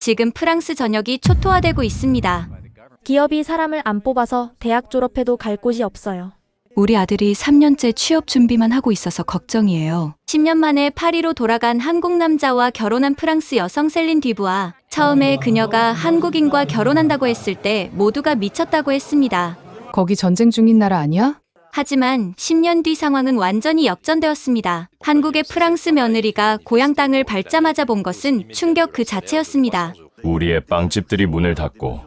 지금 프랑스 전역이 초토화되고 있습니다. 기업이 사람을 안 뽑아서 대학 졸업해도 갈 곳이 없어요. 우리 아들이 3년째 취업 준비만 하고 있어서 걱정이에요. 10년 만에 파리로 돌아간 한국 남자와 결혼한 프랑스 여성 셀린 뒤부아. 처음에 그녀가 한국인과 결혼한다고 했을 때 모두가 미쳤다고 했습니다. 거기 전쟁 중인 나라 아니야? 하지만 10년 뒤 상황은 완전히 역전되었습니다. 한국의 프랑스 며느리가 고향 땅을 밟자마자 본 것은 충격 그 자체였습니다. 우리의 빵집들이 문을 닫고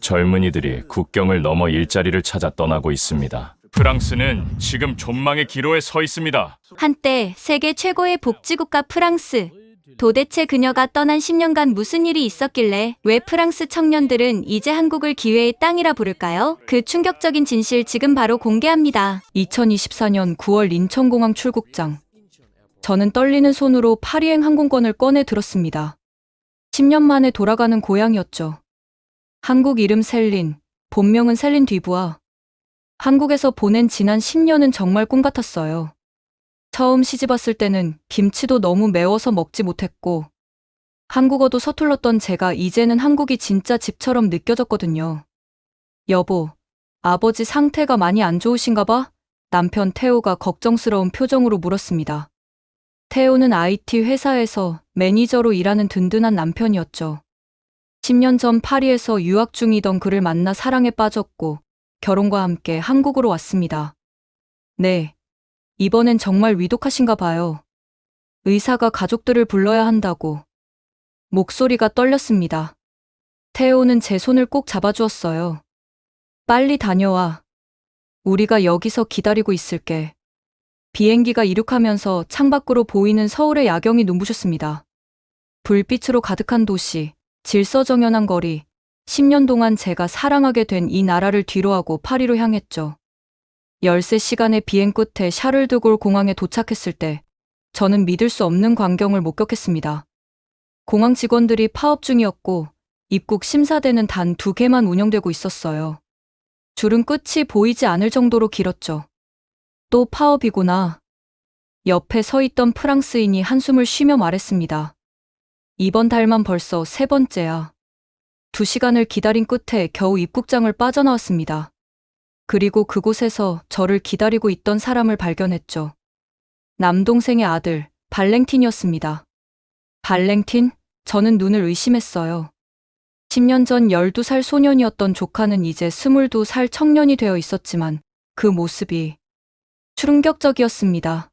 젊은이들이 국경을 넘어 일자리를 찾아 떠나고 있습니다. 프랑스는 지금 존망의 기로에 서 있습니다. 한때 세계 최고의 복지국가 프랑스. 도대체 그녀가 떠난 10년간 무슨 일이 있었길래 왜 프랑스 청년들은 이제 한국을 기회의 땅이라 부를까요? 그 충격적인 진실 지금 바로 공개합니다. 2024년 9월 인천공항 출국장. 저는 떨리는 손으로 파리행 항공권을 꺼내 들었습니다. 10년 만에 돌아가는 고향이었죠. 한국 이름 셀린, 본명은 셀린 뒤부아. 한국에서 보낸 지난 10년은 정말 꿈 같았어요. 처음 시집 왔을 때는 김치도 너무 매워서 먹지 못했고, 한국어도 서툴렀던 제가 이제는 한국이 진짜 집처럼 느껴졌거든요. 여보, 아버지 상태가 많이 안 좋으신가 봐? 남편 태호가 걱정스러운 표정으로 물었습니다. 태호는 IT 회사에서 매니저로 일하는 든든한 남편이었죠. 10년 전 파리에서 유학 중이던 그를 만나 사랑에 빠졌고, 결혼과 함께 한국으로 왔습니다. 네. 이번엔 정말 위독하신가 봐요. 의사가 가족들을 불러야 한다고. 목소리가 떨렸습니다. 태호는 제 손을 꼭 잡아주었어요. 빨리 다녀와. 우리가 여기서 기다리고 있을게. 비행기가 이륙하면서 창밖으로 보이는 서울의 야경이 눈부셨습니다. 불빛으로 가득한 도시, 질서정연한 거리, 10년 동안 제가 사랑하게 된 이 나라를 뒤로하고 파리로 향했죠. 13시간의 비행 끝에 샤를드골 공항에 도착했을 때 저는 믿을 수 없는 광경을 목격했습니다. 공항 직원들이 파업 중이었고 입국 심사대는 단 2개만 운영되고 있었어요. 줄은 끝이 보이지 않을 정도로 길었죠. 또 파업이구나. 옆에 서 있던 프랑스인이 한숨을 쉬며 말했습니다. 이번 달만 벌써 3번째야. 2시간을 기다린 끝에 겨우 입국장을 빠져나왔습니다. 그리고 그곳에서 저를 기다리고 있던 사람을 발견했죠. 남동생의 아들, 발랭틴이었습니다. 발랭틴? 저는 눈을 의심했어요. 10년 전 12살 소년이었던 조카는 이제 22살 청년이 되어 있었지만 그 모습이 충격적이었습니다.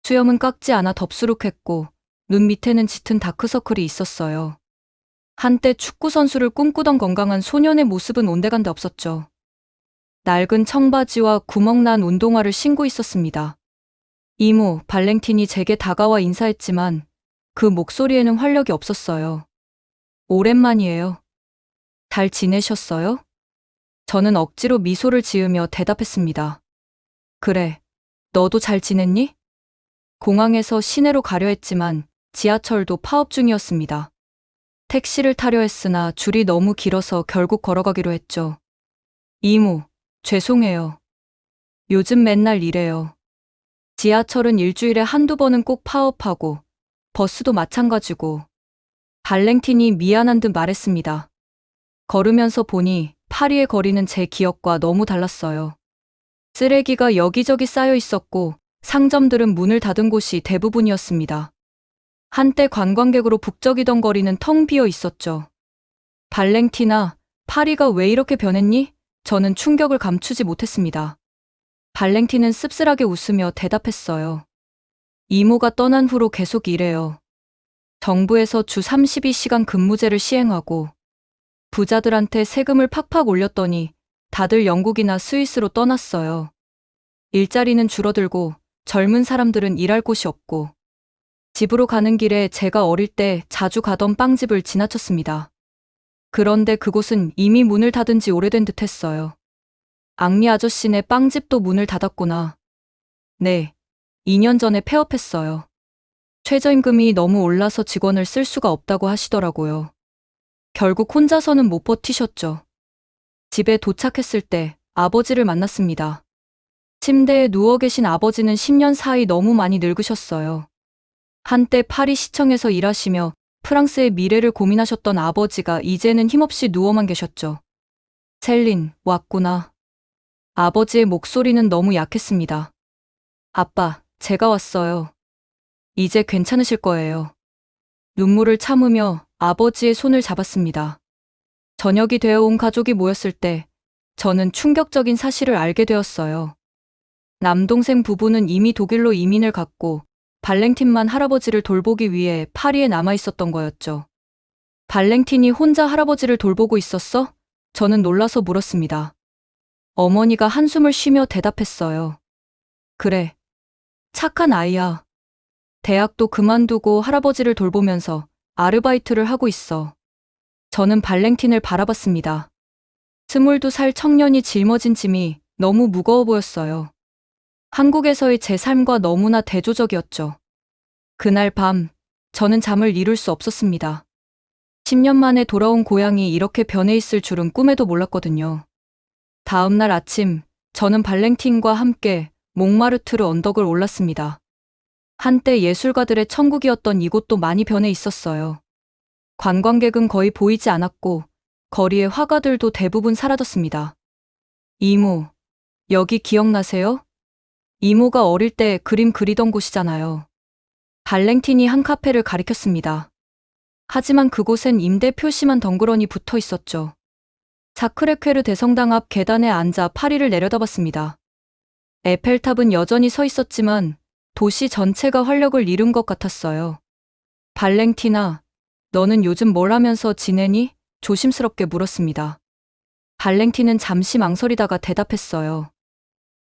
수염은 깎지 않아 덥수룩했고 눈 밑에는 짙은 다크서클이 있었어요. 한때 축구선수를 꿈꾸던 건강한 소년의 모습은 온데간데 없었죠. 낡은 청바지와 구멍난 운동화를 신고 있었습니다. 이모, 발랭틴이 제게 다가와 인사했지만 그 목소리에는 활력이 없었어요. 오랜만이에요. 잘 지내셨어요? 저는 억지로 미소를 지으며 대답했습니다. 그래, 너도 잘 지냈니? 공항에서 시내로 가려 했지만 지하철도 파업 중이었습니다. 택시를 타려 했으나 줄이 너무 길어서 결국 걸어가기로 했죠. 이모, 죄송해요. 요즘 맨날 이래요. 지하철은 일주일에 한두 번은 꼭 파업하고 버스도 마찬가지고. 발랭틴이 미안한 듯 말했습니다. 걸으면서 보니 파리의 거리는 제 기억과 너무 달랐어요. 쓰레기가 여기저기 쌓여 있었고 상점들은 문을 닫은 곳이 대부분이었습니다. 한때 관광객으로 북적이던 거리는 텅 비어 있었죠. 발랭티나, 파리가 왜 이렇게 변했니? 저는 충격을 감추지 못했습니다. 발랭티는 씁쓸하게 웃으며 대답했어요. 이모가 떠난 후로 계속 이래요. 정부에서 주 32시간 근무제를 시행하고 부자들한테 세금을 팍팍 올렸더니 다들 영국이나 스위스로 떠났어요. 일자리는 줄어들고 젊은 사람들은 일할 곳이 없고 집으로 가는 길에 제가 어릴 때 자주 가던 빵집을 지나쳤습니다. 그런데 그곳은 이미 문을 닫은 지 오래된 듯 했어요. 앙리 아저씨네 빵집도 문을 닫았구나. 네, 2년 전에 폐업했어요. 최저임금이 너무 올라서 직원을 쓸 수가 없다고 하시더라고요. 결국 혼자서는 못 버티셨죠. 집에 도착했을 때 아버지를 만났습니다. 침대에 누워 계신 아버지는 10년 사이 너무 많이 늙으셨어요. 한때 파리 시청에서 일하시며 프랑스의 미래를 고민하셨던 아버지가 이제는 힘없이 누워만 계셨죠. 셀린, 왔구나. 아버지의 목소리는 너무 약했습니다. 아빠, 제가 왔어요. 이제 괜찮으실 거예요. 눈물을 참으며 아버지의 손을 잡았습니다. 저녁이 되어 온 가족이 모였을 때 저는 충격적인 사실을 알게 되었어요. 남동생 부부는 이미 독일로 이민을 갔고 발랭틴만 할아버지를 돌보기 위해 파리에 남아 있었던 거였죠. 발랭틴이 혼자 할아버지를 돌보고 있었어? 저는 놀라서 물었습니다. 어머니가 한숨을 쉬며 대답했어요. 그래. 착한 아이야. 대학도 그만두고 할아버지를 돌보면서 아르바이트를 하고 있어. 저는 발랭틴을 바라봤습니다. 22살 청년이 짊어진 짐이 너무 무거워 보였어요. 한국에서의 제 삶과 너무나 대조적이었죠. 그날 밤, 저는 잠을 이룰 수 없었습니다. 10년 만에 돌아온 고향이 이렇게 변해 있을 줄은 꿈에도 몰랐거든요. 다음 날 아침, 저는 발랭틴과 함께 몽마르트르 언덕을 올랐습니다. 한때 예술가들의 천국이었던 이곳도 많이 변해 있었어요. 관광객은 거의 보이지 않았고, 거리의 화가들도 대부분 사라졌습니다. 이모, 여기 기억나세요? 이모가 어릴 때 그림 그리던 곳이잖아요. 발랭틴이 한 카페를 가리켰습니다. 하지만 그곳엔 임대 표시만 덩그러니 붙어 있었죠. 사크레퀘르 대성당 앞 계단에 앉아 파리를 내려다봤습니다. 에펠탑은 여전히 서 있었지만 도시 전체가 활력을 잃은 것 같았어요. 발랭티나, 너는 요즘 뭘 하면서 지내니? 조심스럽게 물었습니다. 발랭틴은 잠시 망설이다가 대답했어요.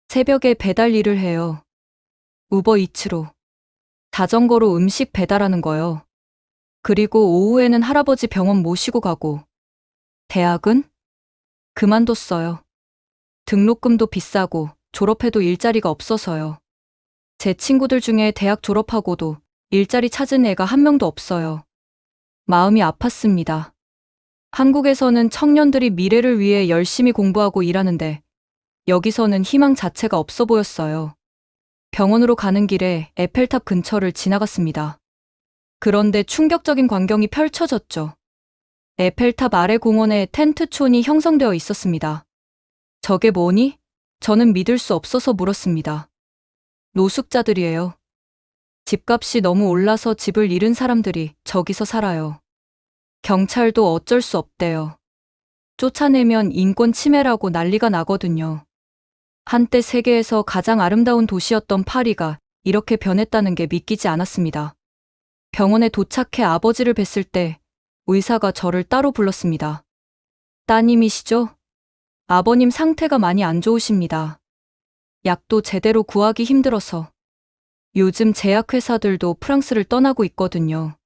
새벽에 배달 일을 해요. 우버이츠로. 자전거로 음식 배달하는 거요. 그리고 오후에는 할아버지 병원 모시고 가고. 대학은? 그만뒀어요. 등록금도 비싸고 졸업해도 일자리가 없어서요. 제 친구들 중에 대학 졸업하고도 일자리 찾은 애가 한 명도 없어요. 마음이 아팠습니다. 한국에서는 청년들이 미래를 위해 열심히 공부하고 일하는데 여기서는 희망 자체가 없어 보였어요. 병원으로 가는 길에 에펠탑 근처를 지나갔습니다. 그런데 충격적인 광경이 펼쳐졌죠. 에펠탑 아래 공원에 텐트촌이 형성되어 있었습니다. 저게 뭐니? 저는 믿을 수 없어서 물었습니다. 노숙자들이에요. 집값이 너무 올라서 집을 잃은 사람들이 저기서 살아요. 경찰도 어쩔 수 없대요. 쫓아내면 인권 침해라고 난리가 나거든요. 한때 세계에서 가장 아름다운 도시였던 파리가 이렇게 변했다는 게 믿기지 않았습니다. 병원에 도착해 아버지를 뵀을 때 의사가 저를 따로 불렀습니다. 따님이시죠? 아버님 상태가 많이 안 좋으십니다. 약도 제대로 구하기 힘들어서. 요즘 제약회사들도 프랑스를 떠나고 있거든요.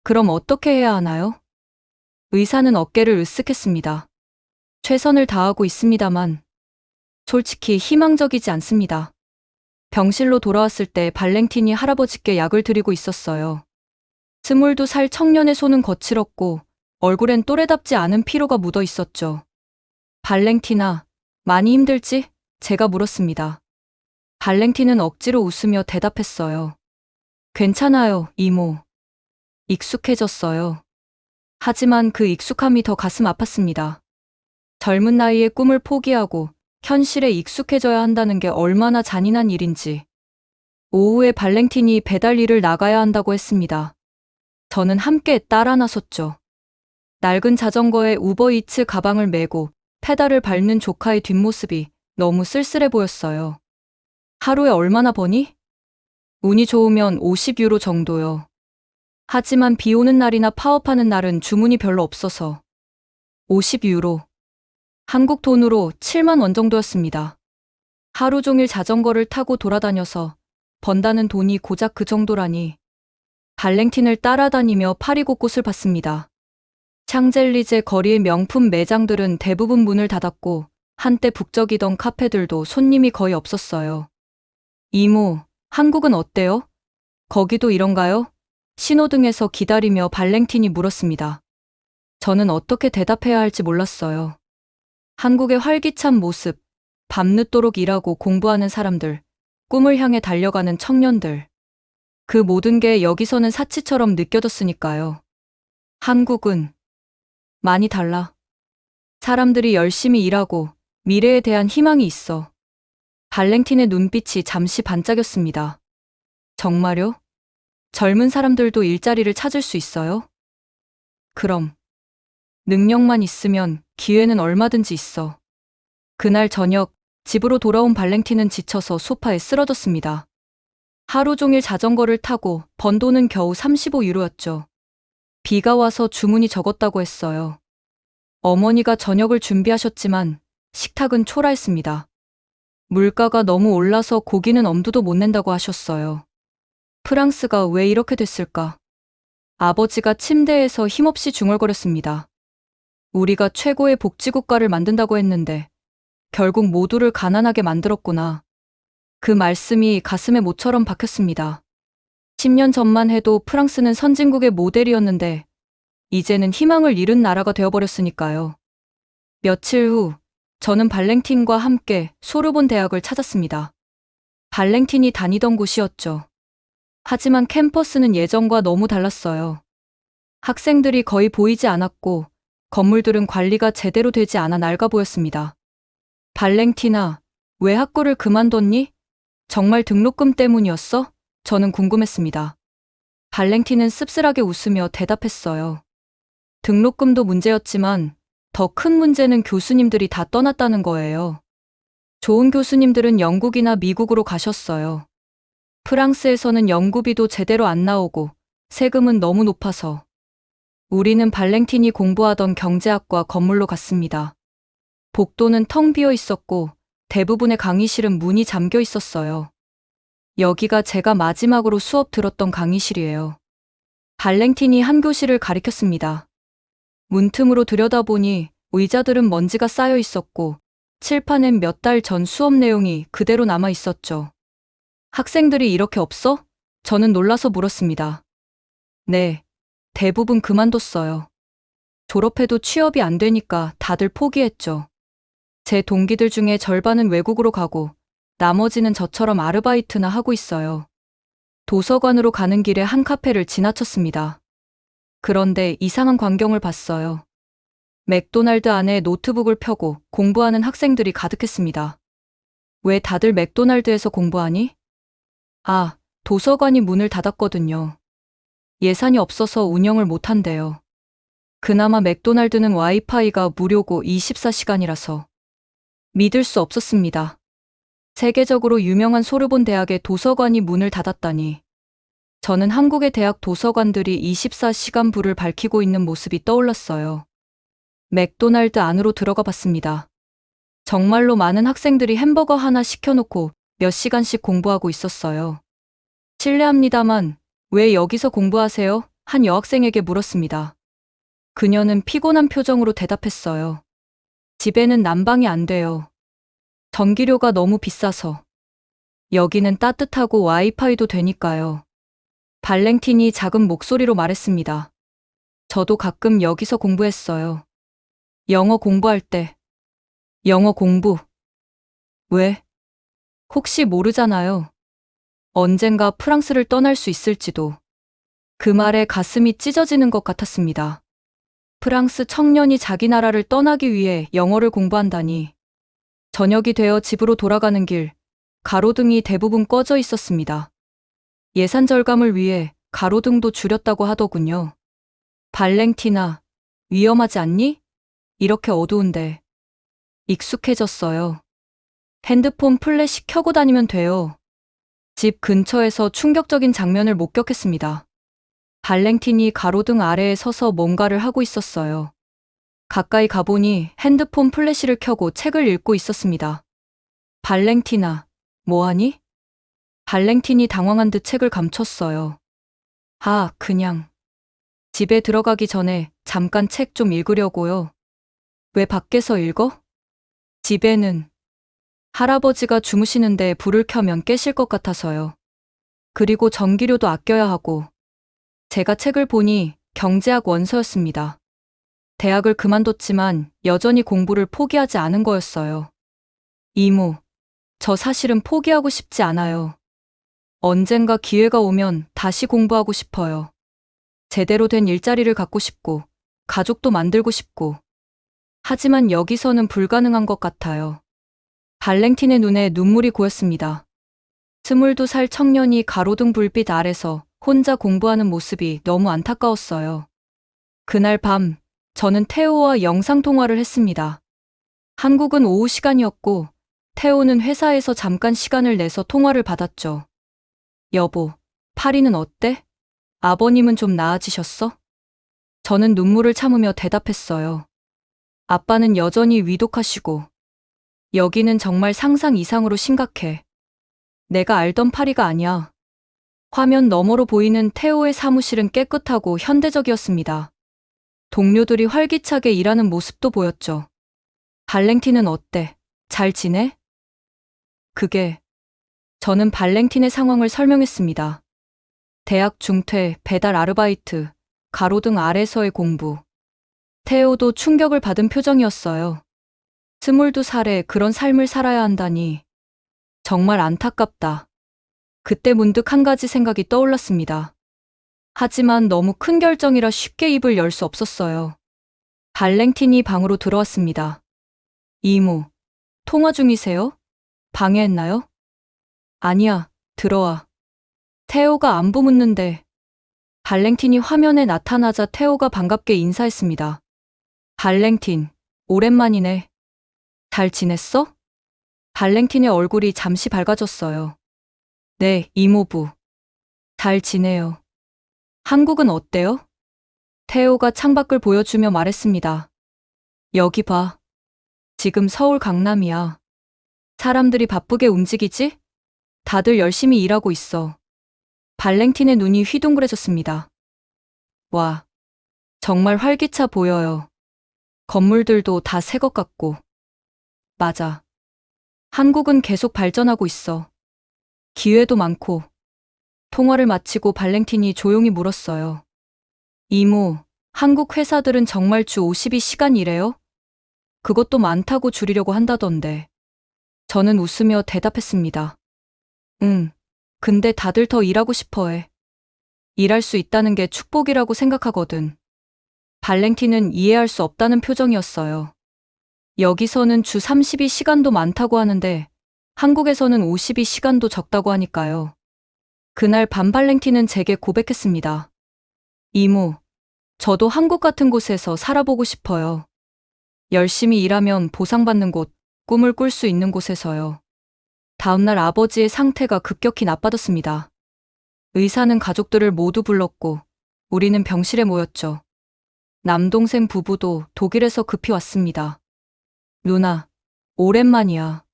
그럼 어떻게 해야 하나요? 의사는 어깨를 으쓱했습니다. 최선을 다하고 있습니다만 솔직히 희망적이지 않습니다. 병실로 돌아왔을 때 발랭틴이 할아버지께 약을 드리고 있었어요. 22살 청년의 손은 거칠었고 얼굴엔 또래답지 않은 피로가 묻어 있었죠. 발랭티나, 많이 힘들지? 제가 물었습니다. 발랭틴은 억지로 웃으며 대답했어요. 괜찮아요, 이모. 익숙해졌어요. 하지만 그 익숙함이 더 가슴 아팠습니다. 젊은 나이에 꿈을 포기하고 현실에 익숙해져야 한다는 게 얼마나 잔인한 일인지. 오후에 발랭틴이 배달 일을 나가야 한다고 했습니다. 저는 함께 따라 나섰죠. 낡은 자전거에 우버이츠 가방을 메고 페달을 밟는 조카의 뒷모습이 너무 쓸쓸해 보였어요. 하루에 얼마나 버니? 운이 좋으면 50유로 정도요. 하지만 비 오는 날이나 파업하는 날은 주문이 별로 없어서 50유로. 한국 돈으로 7만 원 정도였습니다. 하루 종일 자전거를 타고 돌아다녀서 번다는 돈이 고작 그 정도라니. 발랭틴을 따라다니며 파리 곳곳을 봤습니다. 샹젤리제 거리의 명품 매장들은 대부분 문을 닫았고 한때 북적이던 카페들도 손님이 거의 없었어요. 이모, 한국은 어때요? 거기도 이런가요? 신호등에서 기다리며 발랭틴이 물었습니다. 저는 어떻게 대답해야 할지 몰랐어요. 한국의 활기찬 모습, 밤늦도록 일하고 공부하는 사람들, 꿈을 향해 달려가는 청년들. 그 모든 게 여기서는 사치처럼 느껴졌으니까요. 한국은 많이 달라. 사람들이 열심히 일하고 미래에 대한 희망이 있어. 발랭틴의 눈빛이 잠시 반짝였습니다. 정말요? 젊은 사람들도 일자리를 찾을 수 있어요? 그럼. 능력만 있으면 기회는 얼마든지 있어. 그날 저녁, 집으로 돌아온 발랭틴은 지쳐서 소파에 쓰러졌습니다. 하루 종일 자전거를 타고 번 돈은 겨우 35유로였죠. 비가 와서 주문이 적었다고 했어요. 어머니가 저녁을 준비하셨지만 식탁은 초라했습니다. 물가가 너무 올라서 고기는 엄두도 못 낸다고 하셨어요. 프랑스가 왜 이렇게 됐을까? 아버지가 침대에서 힘없이 중얼거렸습니다. 우리가 최고의 복지국가를 만든다고 했는데 결국 모두를 가난하게 만들었구나. 그 말씀이 가슴에 모처럼 박혔습니다. 10년 전만 해도 프랑스는 선진국의 모델이었는데 이제는 희망을 잃은 나라가 되어버렸으니까요. 며칠 후 저는 발랭틴과 함께 소르본 대학을 찾았습니다. 발랭틴이 다니던 곳이었죠. 하지만 캠퍼스는 예전과 너무 달랐어요. 학생들이 거의 보이지 않았고 건물들은 관리가 제대로 되지 않아 낡아 보였습니다. 발랭틴아, 왜 학교를 그만뒀니? 정말 등록금 때문이었어? 저는 궁금했습니다. 발랭틴은 씁쓸하게 웃으며 대답했어요. 등록금도 문제였지만 더 큰 문제는 교수님들이 다 떠났다는 거예요. 좋은 교수님들은 영국이나 미국으로 가셨어요. 프랑스에서는 연구비도 제대로 안 나오고 세금은 너무 높아서. 우리는 발랭틴이 공부하던 경제학과 건물로 갔습니다. 복도는 텅 비어 있었고 대부분의 강의실은 문이 잠겨 있었어요. 여기가 제가 마지막으로 수업 들었던 강의실이에요. 발랭틴이 한 교실을 가리켰습니다. 문틈으로 들여다보니 의자들은 먼지가 쌓여 있었고 칠판엔 몇 달 전 수업 내용이 그대로 남아 있었죠. 학생들이 이렇게 없어? 저는 놀라서 물었습니다. 네, 대부분 그만뒀어요. 졸업해도 취업이 안 되니까 다들 포기했죠. 제 동기들 중에 절반은 외국으로 가고 나머지는 저처럼 아르바이트나 하고 있어요. 도서관으로 가는 길에 한 카페를 지나쳤습니다. 그런데 이상한 광경을 봤어요. 맥도날드 안에 노트북을 펴고 공부하는 학생들이 가득했습니다. 왜 다들 맥도날드에서 공부하니? 아, 도서관이 문을 닫았거든요. 예산이 없어서 운영을 못한대요. 그나마 맥도날드는 와이파이가 무료고 24시간이라서. 믿을 수 없었습니다. 세계적으로 유명한 소르본 대학의 도서관이 문을 닫았다니. 저는 한국의 대학 도서관들이 24시간 불을 밝히고 있는 모습이 떠올랐어요. 맥도날드 안으로 들어가 봤습니다. 정말로 많은 학생들이 햄버거 하나 시켜놓고 몇 시간씩 공부하고 있었어요. 실례합니다만 왜 여기서 공부하세요? 한 여학생에게 물었습니다. 그녀는 피곤한 표정으로 대답했어요. 집에는 난방이 안 돼요. 전기료가 너무 비싸서. 여기는 따뜻하고 와이파이도 되니까요. 발랭틴이 작은 목소리로 말했습니다. 저도 가끔 여기서 공부했어요. 영어 공부할 때. 영어 공부. 왜? 혹시 모르잖아요. 언젠가 프랑스를 떠날 수 있을지도. 그 말에 가슴이 찢어지는 것 같았습니다. 프랑스 청년이 자기 나라를 떠나기 위해 영어를 공부한다니. 저녁이 되어 집으로 돌아가는 길, 가로등이 대부분 꺼져 있었습니다. 예산 절감을 위해 가로등도 줄였다고 하더군요. 발랭티나, 위험하지 않니? 이렇게 어두운데. 익숙해졌어요. 핸드폰 플래시 켜고 다니면 돼요. 집 근처에서 충격적인 장면을 목격했습니다. 발랭틴이 가로등 아래에 서서 뭔가를 하고 있었어요. 가까이 가보니 핸드폰 플래시를 켜고 책을 읽고 있었습니다. 발랭티나, 뭐하니? 발랭틴이 당황한 듯 책을 감췄어요. 아, 그냥. 집에 들어가기 전에 잠깐 책 좀 읽으려고요. 왜 밖에서 읽어? 집에는 할아버지가 주무시는데 불을 켜면 깨실 것 같아서요. 그리고 전기료도 아껴야 하고. 제가 책을 보니 경제학 원서였습니다. 대학을 그만뒀지만 여전히 공부를 포기하지 않은 거였어요. 이모, 저 사실은 포기하고 싶지 않아요. 언젠가 기회가 오면 다시 공부하고 싶어요. 제대로 된 일자리를 갖고 싶고, 가족도 만들고 싶고. 하지만 여기서는 불가능한 것 같아요. 발랭틴의 눈에 눈물이 고였습니다. 22살 청년이 가로등 불빛 아래서 혼자 공부하는 모습이 너무 안타까웠어요. 그날 밤, 저는 태호와 영상통화를 했습니다. 한국은 오후 시간이었고, 태호는 회사에서 잠깐 시간을 내서 통화를 받았죠. 여보, 파리는 어때? 아버님은 좀 나아지셨어? 저는 눈물을 참으며 대답했어요. 아빠는 여전히 위독하시고, 여기는 정말 상상 이상으로 심각해. 내가 알던 파리가 아니야. 화면 너머로 보이는 태호의 사무실은 깨끗하고 현대적이었습니다. 동료들이 활기차게 일하는 모습도 보였죠. 발랭틴은 어때? 잘 지내? 저는 발랭틴의 상황을 설명했습니다. 대학 중퇴, 배달 아르바이트, 가로등 아래서의 공부. 태호도 충격을 받은 표정이었어요. 22살에 그런 삶을 살아야 한다니. 정말 안타깝다. 그때 문득 한 가지 생각이 떠올랐습니다. 하지만 너무 큰 결정이라 쉽게 입을 열 수 없었어요. 발랭틴이 방으로 들어왔습니다. 이모, 통화 중이세요? 방해했나요? 아니야, 들어와. 태호가 안부 묻는데 발랭틴이 화면에 나타나자 태호가 반갑게 인사했습니다. 발랭틴, 오랜만이네. 잘 지냈어? 발랭틴의 얼굴이 잠시 밝아졌어요. 네, 이모부. 잘 지내요. 한국은 어때요? 태호가 창밖을 보여주며 말했습니다. 여기 봐. 지금 서울 강남이야. 사람들이 바쁘게 움직이지? 다들 열심히 일하고 있어. 발랭틴의 눈이 휘둥그레졌습니다. 와, 정말 활기차 보여요. 건물들도 다 새 것 같고. 맞아. 한국은 계속 발전하고 있어. 기회도 많고. 통화를 마치고 발랭틴이 조용히 물었어요. 이모, 한국 회사들은 정말 주 52시간 일해요? 그것도 많다고 줄이려고 한다던데. 저는 웃으며 대답했습니다. 응, 근데 다들 더 일하고 싶어 해. 일할 수 있다는 게 축복이라고 생각하거든. 발랭틴은 이해할 수 없다는 표정이었어요. 여기서는 주 32시간도 많다고 하는데 한국에서는 52시간도 적다고 하니까요. 그날 밤 발랭틴은 제게 고백했습니다. 이모, 저도 한국 같은 곳에서 살아보고 싶어요. 열심히 일하면 보상받는 곳, 꿈을 꿀 수 있는 곳에서요. 다음날 아버지의 상태가 급격히 나빠졌습니다. 의사는 가족들을 모두 불렀고 우리는 병실에 모였죠. 남동생 부부도 독일에서 급히 왔습니다. 누나, 오랜만이야.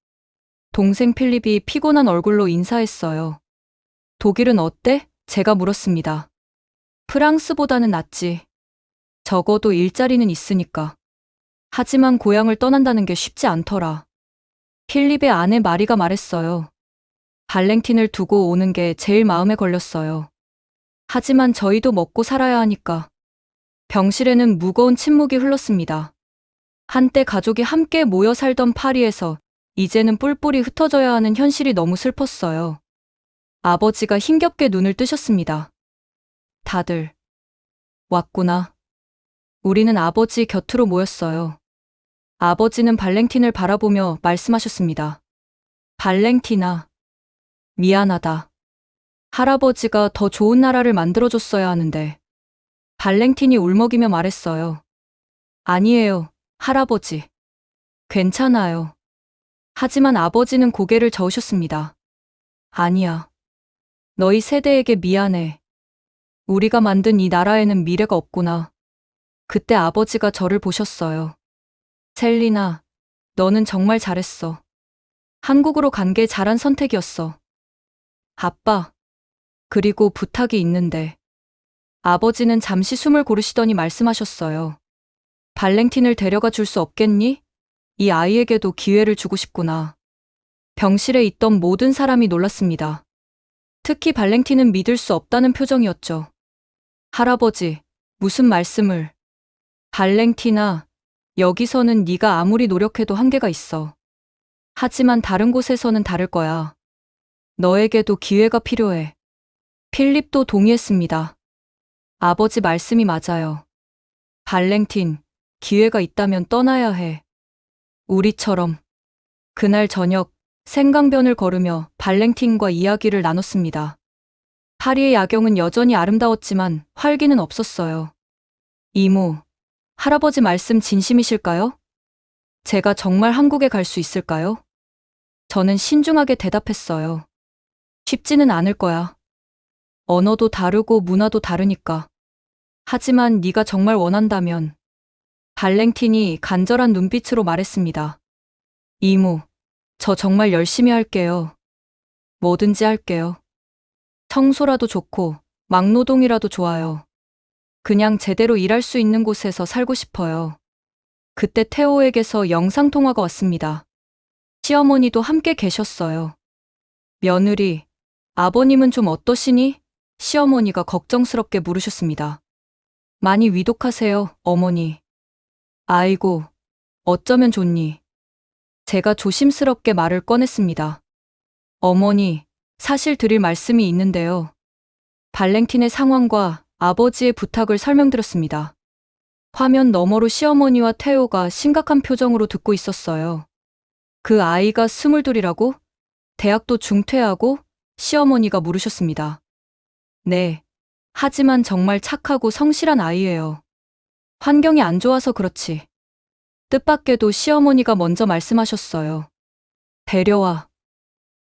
동생 필립이 피곤한 얼굴로 인사했어요. 독일은 어때? 제가 물었습니다. 프랑스보다는 낫지. 적어도 일자리는 있으니까. 하지만 고향을 떠난다는 게 쉽지 않더라. 필립의 아내 마리가 말했어요. 발랭틴을 두고 오는 게 제일 마음에 걸렸어요. 하지만 저희도 먹고 살아야 하니까. 병실에는 무거운 침묵이 흘렀습니다. 한때 가족이 함께 모여 살던 파리에서 이제는 뿔뿔이 흩어져야 하는 현실이 너무 슬펐어요. 아버지가 힘겹게 눈을 뜨셨습니다. 다들 왔구나. 우리는 아버지 곁으로 모였어요. 아버지는 발랭틴을 바라보며 말씀하셨습니다. 발랭틴아, 미안하다. 할아버지가 더 좋은 나라를 만들어줬어야 하는데. 발랭틴이 울먹이며 말했어요. 아니에요, 할아버지. 괜찮아요. 하지만 아버지는 고개를 저으셨습니다. 아니야. 너희 세대에게 미안해. 우리가 만든 이 나라에는 미래가 없구나. 그때 아버지가 저를 보셨어요. 셀리나, 너는 정말 잘했어. 한국으로 간 게 잘한 선택이었어. 아빠, 그리고 부탁이 있는데. 아버지는 잠시 숨을 고르시더니 말씀하셨어요. 발랭틴을 데려가 줄 수 없겠니? 이 아이에게도 기회를 주고 싶구나. 병실에 있던 모든 사람이 놀랐습니다. 특히 발랭틴은 믿을 수 없다는 표정이었죠. 할아버지, 무슨 말씀을. 발랭틴아, 여기서는 네가 아무리 노력해도 한계가 있어. 하지만 다른 곳에서는 다를 거야. 너에게도 기회가 필요해. 필립도 동의했습니다. 아버지 말씀이 맞아요. 발랭틴, 기회가 있다면 떠나야 해. 우리처럼. 그날 저녁, 생강변을 걸으며 발랭틴과 이야기를 나눴습니다. 파리의 야경은 여전히 아름다웠지만 활기는 없었어요. 이모, 할아버지 말씀 진심이실까요? 제가 정말 한국에 갈 수 있을까요? 저는 신중하게 대답했어요. 쉽지는 않을 거야. 언어도 다르고 문화도 다르니까. 하지만 네가 정말 원한다면. 발랭틴이 간절한 눈빛으로 말했습니다. 이모, 저 정말 열심히 할게요. 뭐든지 할게요. 청소라도 좋고 막노동이라도 좋아요. 그냥 제대로 일할 수 있는 곳에서 살고 싶어요. 그때 태호에게서 영상통화가 왔습니다. 시어머니도 함께 계셨어요. 며느리, 아버님은 좀 어떠시니? 시어머니가 걱정스럽게 물으셨습니다. 많이 위독하세요, 어머니. 아이고, 어쩌면 좋니? 제가 조심스럽게 말을 꺼냈습니다. 어머니, 사실 드릴 말씀이 있는데요. 발랭틴의 상황과 아버지의 부탁을 설명드렸습니다. 화면 너머로 시어머니와 태호가 심각한 표정으로 듣고 있었어요. 그 아이가 22이라고? 대학도 중퇴하고? 시어머니가 물으셨습니다. 네. 하지만 정말 착하고 성실한 아이예요. 환경이 안 좋아서 그렇지. 뜻밖에도 시어머니가 먼저 말씀하셨어요. 배려와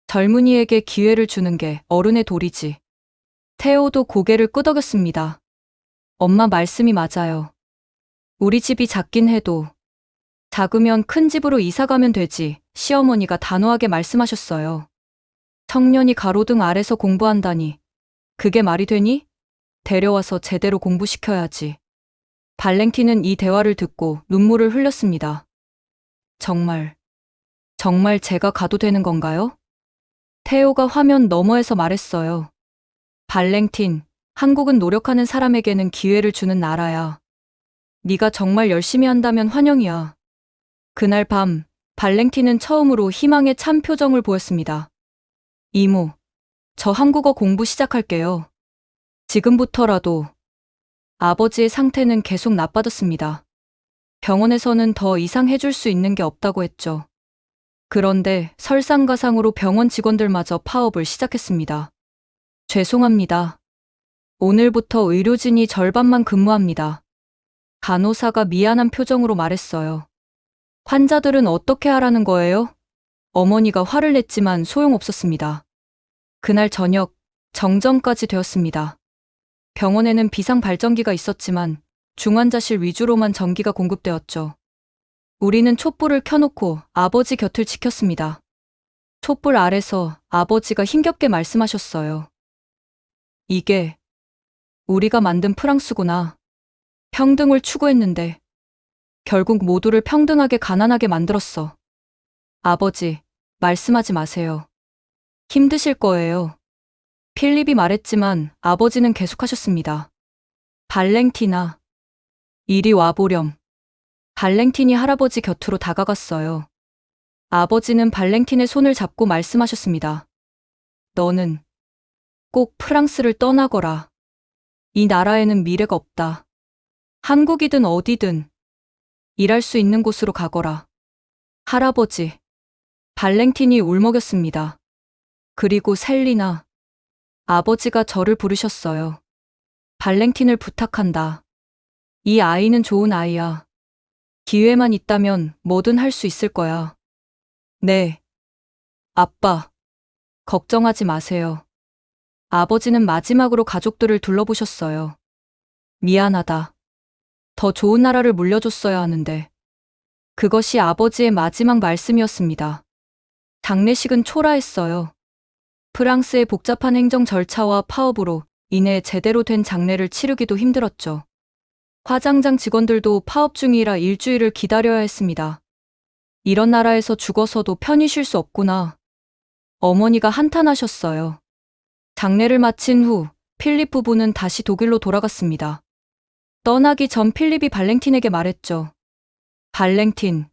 젊은이에게 기회를 주는 게 어른의 도리지. 태호도 고개를 끄덕였습니다. 엄마 말씀이 맞아요. 우리 집이 작긴 해도 작으면 큰 집으로 이사 가면 되지. 시어머니가 단호하게 말씀하셨어요. 청년이 가로등 아래서 공부한다니. 그게 말이 되니? 데려와서 제대로 공부시켜야지. 발랭틴은 이 대화를 듣고 눈물을 흘렸습니다. 정말 제가 가도 되는 건가요? 태호가 화면 너머에서 말했어요. 발랭틴, 한국은 노력하는 사람에게는 기회를 주는 나라야. 네가 정말 열심히 한다면 환영이야. 그날 밤, 발랭틴은 처음으로 희망에 찬 표정을 보였습니다. 이모, 저 한국어 공부 시작할게요. 지금부터라도. 아버지의 상태는 계속 나빠졌습니다. 병원에서는 더 이상 해줄 수 있는 게 없다고 했죠. 그런데 설상가상으로 병원 직원들마저 파업을 시작했습니다. 죄송합니다. 오늘부터 의료진이 절반만 근무합니다. 간호사가 미안한 표정으로 말했어요. 환자들은 어떻게 하라는 거예요? 어머니가 화를 냈지만 소용없었습니다. 그날 저녁, 정전까지 되었습니다. 병원에는 비상 발전기가 있었지만 중환자실 위주로만 전기가 공급되었죠. 우리는 촛불을 켜놓고 아버지 곁을 지켰습니다. 촛불 아래서 아버지가 힘겹게 말씀하셨어요. 이게 우리가 만든 프랑스구나. 평등을 추구했는데 결국 모두를 평등하게 가난하게 만들었어. 아버지, 말씀하지 마세요. 힘드실 거예요. 필립이 말했지만 아버지는 계속하셨습니다. 발랭티나, 이리 와보렴. 발랭틴이 할아버지 곁으로 다가갔어요. 아버지는 발랭틴의 손을 잡고 말씀하셨습니다. 너는 꼭 프랑스를 떠나거라. 이 나라에는 미래가 없다. 한국이든 어디든 일할 수 있는 곳으로 가거라. 할아버지. 발랭틴이 울먹였습니다. 그리고 셀리나. 아버지가 저를 부르셨어요. 발랭틴을 부탁한다. 이 아이는 좋은 아이야. 기회만 있다면 뭐든 할 수 있을 거야. 네. 아빠. 걱정하지 마세요. 아버지는 마지막으로 가족들을 둘러보셨어요. 미안하다. 더 좋은 나라를 물려줬어야 하는데. 그것이 아버지의 마지막 말씀이었습니다. 장례식은 초라했어요. 프랑스의 복잡한 행정 절차와 파업으로 인해 제대로 된 장례를 치르기도 힘들었죠. 화장장 직원들도 파업 중이라 일주일을 기다려야 했습니다. 이런 나라에서 죽어서도 편히 쉴 수 없구나. 어머니가 한탄하셨어요. 장례를 마친 후 필립 부부는 다시 독일로 돌아갔습니다. 떠나기 전 필립이 발랭틴에게 말했죠. 발랭틴,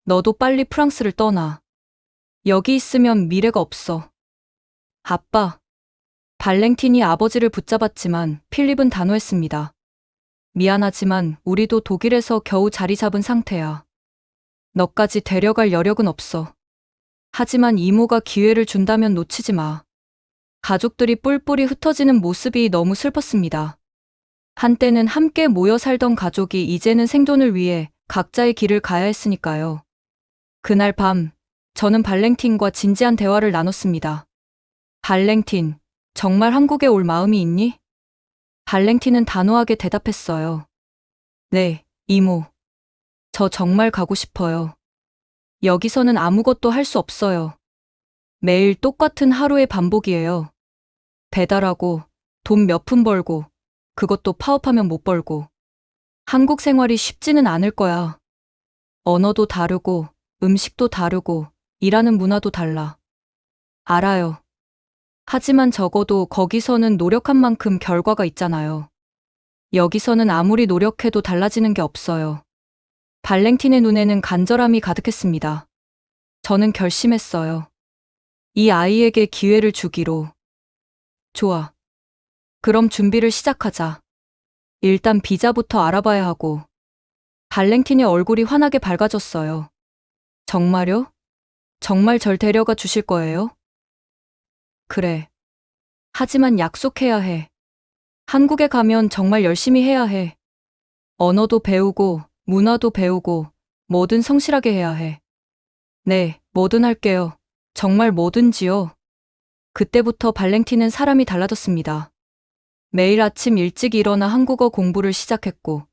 너도 빨리 프랑스를 떠나. 여기 있으면 미래가 없어. 아빠. 발랭틴이 아버지를 붙잡았지만 필립은 단호했습니다. 미안하지만 우리도 독일에서 겨우 자리 잡은 상태야. 너까지 데려갈 여력은 없어. 하지만 이모가 기회를 준다면 놓치지 마. 가족들이 뿔뿔이 흩어지는 모습이 너무 슬펐습니다. 한때는 함께 모여 살던 가족이 이제는 생존을 위해 각자의 길을 가야 했으니까요. 그날 밤, 저는 발랭틴과 진지한 대화를 나눴습니다. 발랭틴, 정말 한국에 올 마음이 있니? 발랭틴은 단호하게 대답했어요. 네, 이모. 저 정말 가고 싶어요. 여기서는 아무것도 할 수 없어요. 매일 똑같은 하루의 반복이에요. 배달하고, 돈 몇 푼 벌고, 그것도 파업하면 못 벌고. 한국 생활이 쉽지는 않을 거야. 언어도 다르고, 음식도 다르고, 일하는 문화도 달라. 알아요. 하지만 적어도 거기서는 노력한 만큼 결과가 있잖아요. 여기서는 아무리 노력해도 달라지는 게 없어요. 발랭틴의 눈에는 간절함이 가득했습니다. 저는 결심했어요. 이 아이에게 기회를 주기로. 좋아. 그럼 준비를 시작하자. 일단 비자부터 알아봐야 하고. 발랭틴의 얼굴이 환하게 밝아졌어요. 정말요? 정말 절 데려가 주실 거예요? 그래. 하지만 약속해야 해. 한국에 가면 정말 열심히 해야 해. 언어도 배우고, 문화도 배우고, 뭐든 성실하게 해야 해. 네, 뭐든 할게요. 정말 뭐든지요. 그때부터 발랭틴은 사람이 달라졌습니다. 매일 아침 일찍 일어나 한국어 공부를 시작했고,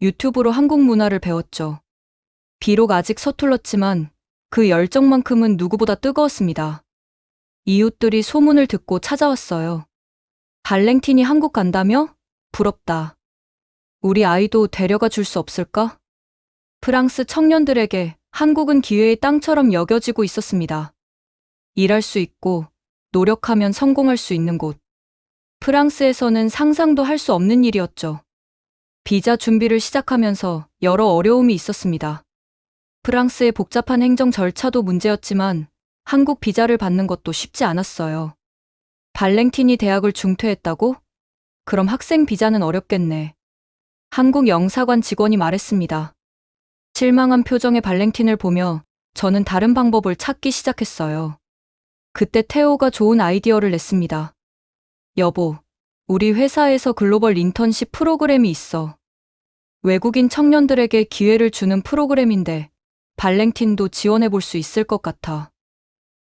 유튜브로 한국 문화를 배웠죠. 비록 아직 서툴렀지만, 그 열정만큼은 누구보다 뜨거웠습니다. 이웃들이 소문을 듣고 찾아왔어요. 발랭틴이 한국 간다며? 부럽다. 우리 아이도 데려가 줄 수 없을까? 프랑스 청년들에게 한국은 기회의 땅처럼 여겨지고 있었습니다. 일할 수 있고, 노력하면 성공할 수 있는 곳. 프랑스에서는 상상도 할 수 없는 일이었죠. 비자 준비를 시작하면서 여러 어려움이 있었습니다. 프랑스의 복잡한 행정 절차도 문제였지만 한국 비자를 받는 것도 쉽지 않았어요. 발랭틴이 대학을 중퇴했다고? 그럼 학생 비자는 어렵겠네. 한국 영사관 직원이 말했습니다. 실망한 표정의 발랭틴을 보며 저는 다른 방법을 찾기 시작했어요. 그때 테오가 좋은 아이디어를 냈습니다. 여보, 우리 회사에서 글로벌 인턴십 프로그램이 있어. 외국인 청년들에게 기회를 주는 프로그램인데 발랭틴도 지원해 볼 수 있을 것 같아.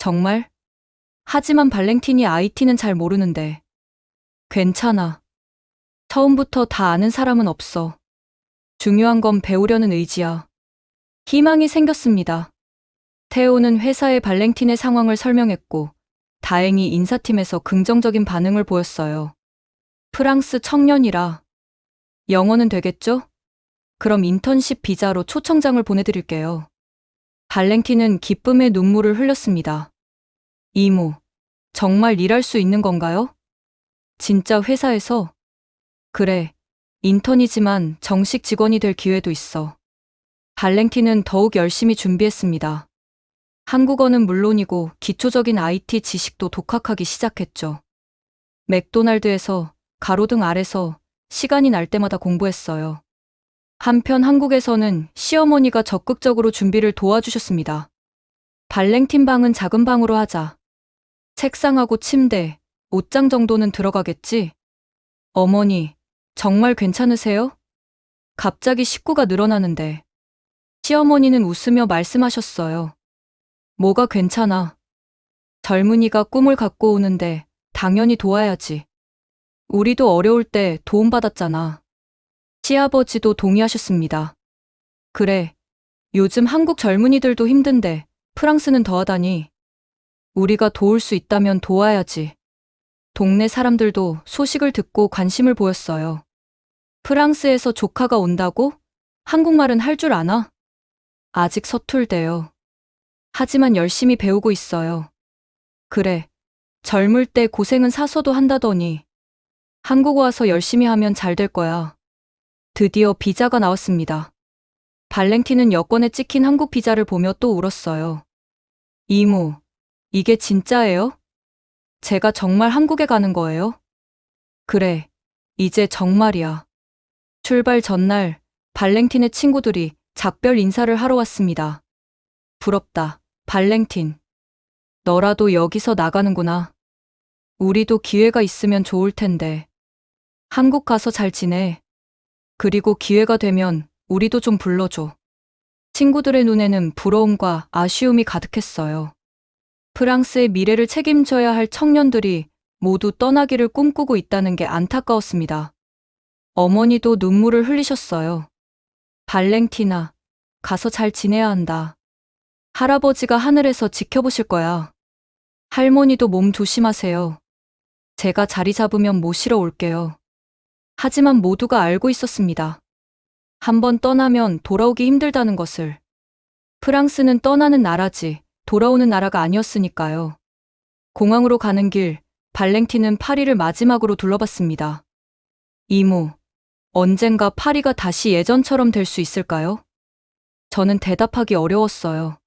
정말? 하지만 발랭틴이 IT는 잘 모르는데. 괜찮아. 처음부터 다 아는 사람은 없어. 중요한 건 배우려는 의지야. 희망이 생겼습니다. 테오는 회사에 발랭틴의 상황을 설명했고, 다행히 인사팀에서 긍정적인 반응을 보였어요. 프랑스 청년이라. 영어는 되겠죠? 그럼 인턴십 비자로 초청장을 보내드릴게요. 발랭틴은 기쁨의 눈물을 흘렸습니다. 이모, 정말 일할 수 있는 건가요? 진짜 회사에서? 그래, 인턴이지만 정식 직원이 될 기회도 있어. 발랭틴은 더욱 열심히 준비했습니다. 한국어는 물론이고 기초적인 IT 지식도 독학하기 시작했죠. 맥도날드에서, 가로등 아래서 시간이 날 때마다 공부했어요. 한편 한국에서는 시어머니가 적극적으로 준비를 도와주셨습니다. 발랭틴 방은 작은 방으로 하자. 책상하고 침대, 옷장 정도는 들어가겠지? 어머니, 정말 괜찮으세요? 갑자기 식구가 늘어나는데. 시어머니는 웃으며 말씀하셨어요. 뭐가 괜찮아. 젊은이가 꿈을 갖고 오는데 당연히 도와야지. 우리도 어려울 때 도움받았잖아. 시아버지도 동의하셨습니다. 그래, 요즘 한국 젊은이들도 힘든데 프랑스는 더하다니. 우리가 도울 수 있다면 도와야지. 동네 사람들도 소식을 듣고 관심을 보였어요. 프랑스에서 조카가 온다고? 한국말은 할 줄 아나? 아직 서툴대요. 하지만 열심히 배우고 있어요. 그래, 젊을 때 고생은 사서도 한다더니. 한국 와서 열심히 하면 잘 될 거야. 드디어 비자가 나왔습니다. 발랭틴은 여권에 찍힌 한국 비자를 보며 또 울었어요. 이모, 이게 진짜예요? 제가 정말 한국에 가는 거예요? 그래, 이제 정말이야. 출발 전날 발렌틴의 친구들이 작별 인사를 하러 왔습니다. 부럽다, 발렌틴. 너라도 여기서 나가는구나. 우리도 기회가 있으면 좋을 텐데. 한국 가서 잘 지내. 그리고 기회가 되면 우리도 좀 불러줘. 친구들의 눈에는 부러움과 아쉬움이 가득했어요. 프랑스의 미래를 책임져야 할 청년들이 모두 떠나기를 꿈꾸고 있다는 게 안타까웠습니다. 어머니도 눈물을 흘리셨어요. 발렌티나, 가서 잘 지내야 한다. 할아버지가 하늘에서 지켜보실 거야. 할머니도 몸 조심하세요. 제가 자리 잡으면 모시러 올게요. 하지만 모두가 알고 있었습니다. 한번 떠나면 돌아오기 힘들다는 것을. 프랑스는 떠나는 나라지 돌아오는 나라가 아니었으니까요. 공항으로 가는 길, 발렌틴은 파리를 마지막으로 둘러봤습니다. 이모, 언젠가 파리가 다시 예전처럼 될 수 있을까요? 저는 대답하기 어려웠어요.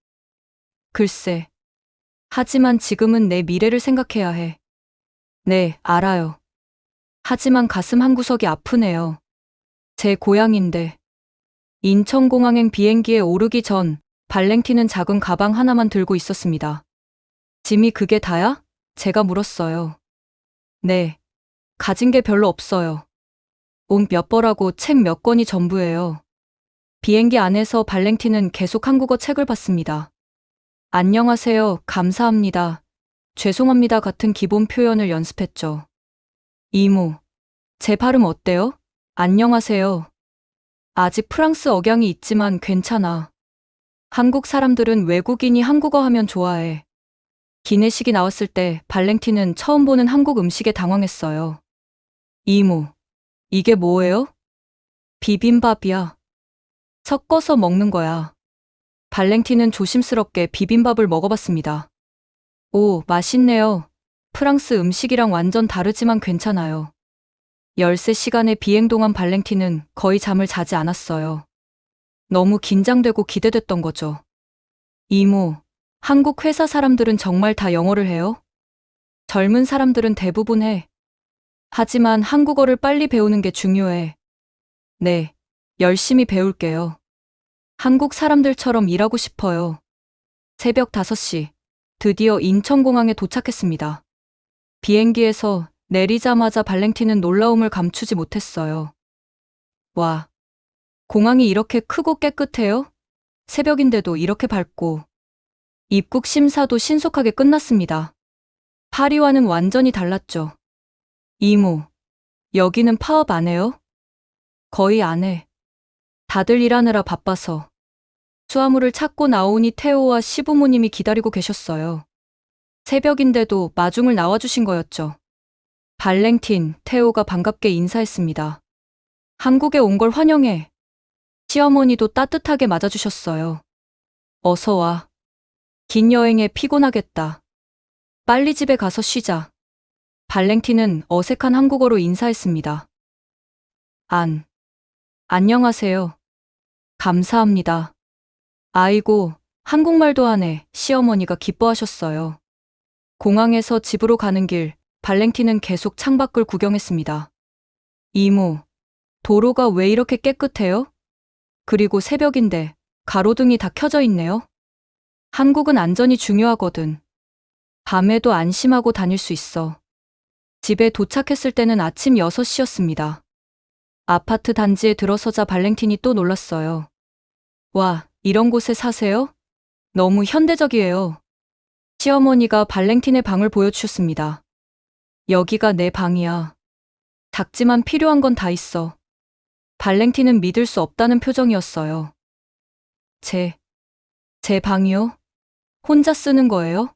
글쎄. 하지만 지금은 내 미래를 생각해야 해. 네, 알아요. 하지만 가슴 한구석이 아프네요. 제 고향인데. 인천공항행 비행기에 오르기 전 발렌틴은 작은 가방 하나만 들고 있었습니다. 짐이 그게 다야? 제가 물었어요. 네. 가진 게 별로 없어요. 옷 몇 벌하고 책 몇 권이 전부예요. 비행기 안에서 발렌틴은 계속 한국어 책을 봤습니다. 안녕하세요, 감사합니다, 죄송합니다 같은 기본 표현을 연습했죠. 이모, 제 발음 어때요? 안녕하세요. 아직 프랑스 억양이 있지만 괜찮아. 한국 사람들은 외국인이 한국어 하면 좋아해. 기내식이 나왔을 때 발렌틴은 처음 보는 한국 음식에 당황했어요. 이모, 이게 뭐예요? 비빔밥이야. 섞어서 먹는 거야. 발렌틴은 조심스럽게 비빔밥을 먹어봤습니다. 오, 맛있네요. 프랑스 음식이랑 완전 다르지만 괜찮아요. 13시간의 비행 동안 발렌틴은 거의 잠을 자지 않았어요. 너무 긴장되고 기대됐던 거죠. 이모, 한국 회사 사람들은 정말 다 영어를 해요? 젊은 사람들은 대부분 해. 하지만 한국어를 빨리 배우는 게 중요해. 네, 열심히 배울게요. 한국 사람들처럼 일하고 싶어요. 새벽 5시, 드디어 인천공항에 도착했습니다. 비행기에서 내리자마자 발렌틴은 놀라움을 감추지 못했어요. 와, 공항이 이렇게 크고 깨끗해요? 새벽인데도 이렇게 밝고. 입국 심사도 신속하게 끝났습니다. 파리와는 완전히 달랐죠. 이모, 여기는 파업 안 해요? 거의 안 해. 다들 일하느라 바빠서. 수화물을 찾고 나오니 테오와 시부모님이 기다리고 계셨어요. 새벽인데도 마중을 나와주신 거였죠. 발렌틴, 테오가 반갑게 인사했습니다. 한국에 온 걸 환영해. 시어머니도 따뜻하게 맞아주셨어요. 어서 와. 긴 여행에 피곤하겠다. 빨리 집에 가서 쉬자. 발렌틴은 어색한 한국어로 인사했습니다. 안녕하세요. 감사합니다. 아이고, 한국말도 하네. 시어머니가 기뻐하셨어요. 공항에서 집으로 가는 길, 발렌틴은 계속 창밖을 구경했습니다. 이모, 도로가 왜 이렇게 깨끗해요? 그리고 새벽인데 가로등이 다 켜져 있네요. 한국은 안전이 중요하거든. 밤에도 안심하고 다닐 수 있어. 집에 도착했을 때는 아침 6시였습니다. 아파트 단지에 들어서자 발렌틴이 또 놀랐어요. 와, 이런 곳에 사세요? 너무 현대적이에요. 시어머니가 발렌틴의 방을 보여주셨습니다. 여기가 내 방이야. 작지만 필요한 건 다 있어. 발렌틴은 믿을 수 없다는 표정이었어요. 제 방이요? 혼자 쓰는 거예요?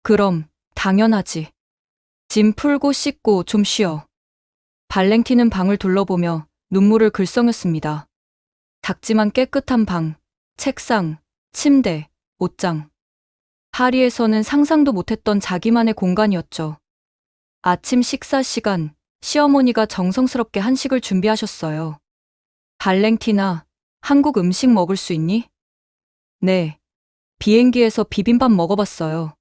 그럼, 당연하지. 짐 풀고 씻고 좀 쉬어. 발렌틴은 방을 둘러보며 눈물을 글썽였습니다. 작지만 깨끗한 방, 책상, 침대, 옷장. 파리에서는 상상도 못했던 자기만의 공간이었죠. 아침 식사 시간, 시어머니가 정성스럽게 한식을 준비하셨어요. 발렌티나, 한국 음식 먹을 수 있니? 네. 비행기에서 비빔밥 먹어봤어요.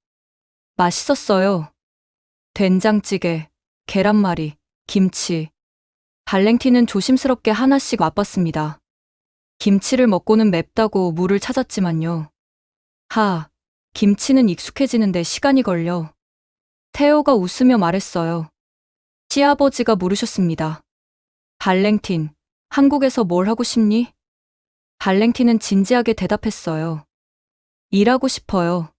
맛있었어요. 된장찌개, 계란말이, 김치. 발랭틴은 조심스럽게 하나씩 맛봤습니다. 김치를 먹고는 맵다고 물을 찾았지만요. 김치는 익숙해지는데 시간이 걸려. 테오가 웃으며 말했어요. 시아버지가 물으셨습니다. 발랭틴, 한국에서 뭘 하고 싶니? 발랭틴은 진지하게 대답했어요. 일하고 싶어요.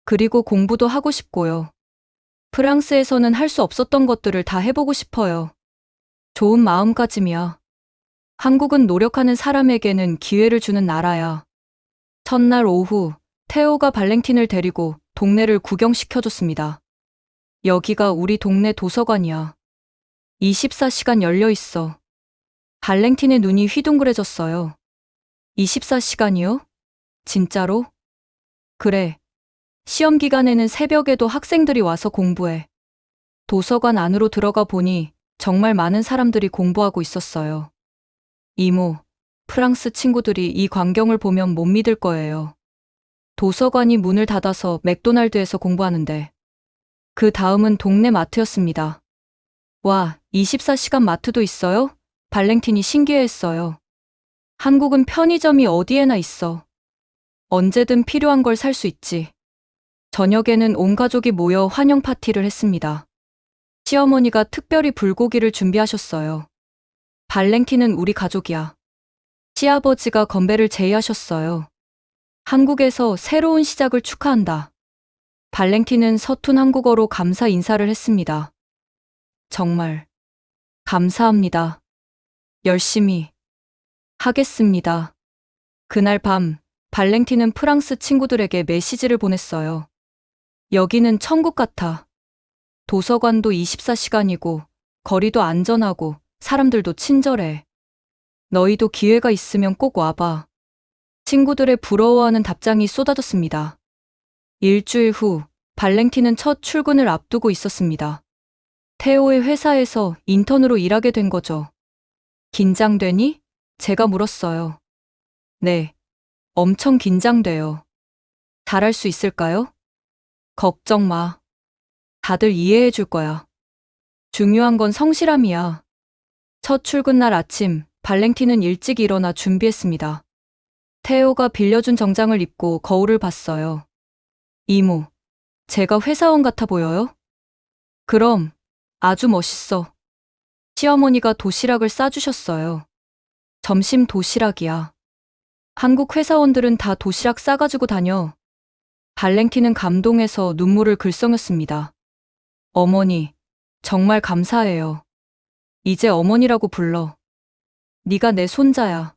그리고 공부도 하고 싶고요. 프랑스에서는 할 수 없었던 것들을 다 해보고 싶어요. 좋은 마음가짐이야. 한국은 노력하는 사람에게는 기회를 주는 나라야. 첫날 오후, 테오가 발랭틴을 데리고 동네를 구경시켜줬습니다. 여기가 우리 동네 도서관이야. 24시간 열려 있어. 발랭틴의 눈이 휘둥그레졌어요. 24시간이요? 진짜로? 그래. 시험 기간에는 새벽에도 학생들이 와서 공부해. 도서관 안으로 들어가 보니 정말 많은 사람들이 공부하고 있었어요. 이모, 프랑스 친구들이 이 광경을 보면 못 믿을 거예요. 도서관이 문을 닫아서 맥도날드에서 공부하는데. 그 다음은 동네 마트였습니다. 와, 24시간 마트도 있어요? 발랭틴이 신기해했어요. 한국은 편의점이 어디에나 있어. 언제든 필요한 걸 살 수 있지. 저녁에는 온 가족이 모여 환영 파티를 했습니다. 시어머니가 특별히 불고기를 준비하셨어요. 발랭틴은 우리 가족이야. 시아버지가 건배를 제의하셨어요. 한국에서 새로운 시작을 축하한다. 발랭틴은 서툰 한국어로 감사 인사를 했습니다. 정말 감사합니다. 열심히 하겠습니다. 그날 밤 발랭틴은 프랑스 친구들에게 메시지를 보냈어요. 여기는 천국 같아. 도서관도 24시간이고 거리도 안전하고 사람들도 친절해. 너희도 기회가 있으면 꼭 와봐. 친구들의 부러워하는 답장이 쏟아졌습니다. 일주일 후 발랭틴은 첫 출근을 앞두고 있었습니다. 테오의 회사에서 인턴으로 일하게 된 거죠. 긴장되니? 제가 물었어요. 네, 엄청 긴장돼요. 잘할 수 있을까요? 걱정 마. 다들 이해해 줄 거야. 중요한 건 성실함이야. 첫 출근 날 아침, 발랭틴은 일찍 일어나 준비했습니다. 테오가 빌려준 정장을 입고 거울을 봤어요. 이모, 제가 회사원 같아 보여요? 그럼, 아주 멋있어. 시어머니가 도시락을 싸주셨어요. 점심 도시락이야. 한국 회사원들은 다 도시락 싸가지고 다녀. 발랭틴은 감동해서 눈물을 글썽였습니다. 어머니, 정말 감사해요. 이제 어머니라고 불러. 네가 내 손자야.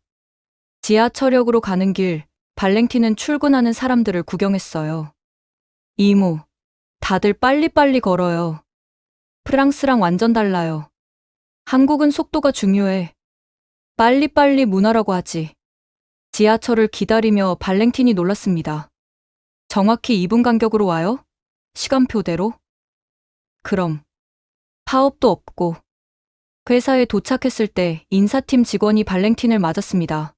지하철역으로 가는 길, 발랭틴은 출근하는 사람들을 구경했어요. 이모, 다들 빨리빨리 걸어요. 프랑스랑 완전 달라요. 한국은 속도가 중요해. 빨리빨리 문화라고 하지. 지하철을 기다리며 발랭틴이 놀랐습니다. 정확히 2분 간격으로 와요? 시간표대로? 그럼 파업도 없고. 회사에 도착했을 때 인사팀 직원이 발랭틴을 맞았습니다.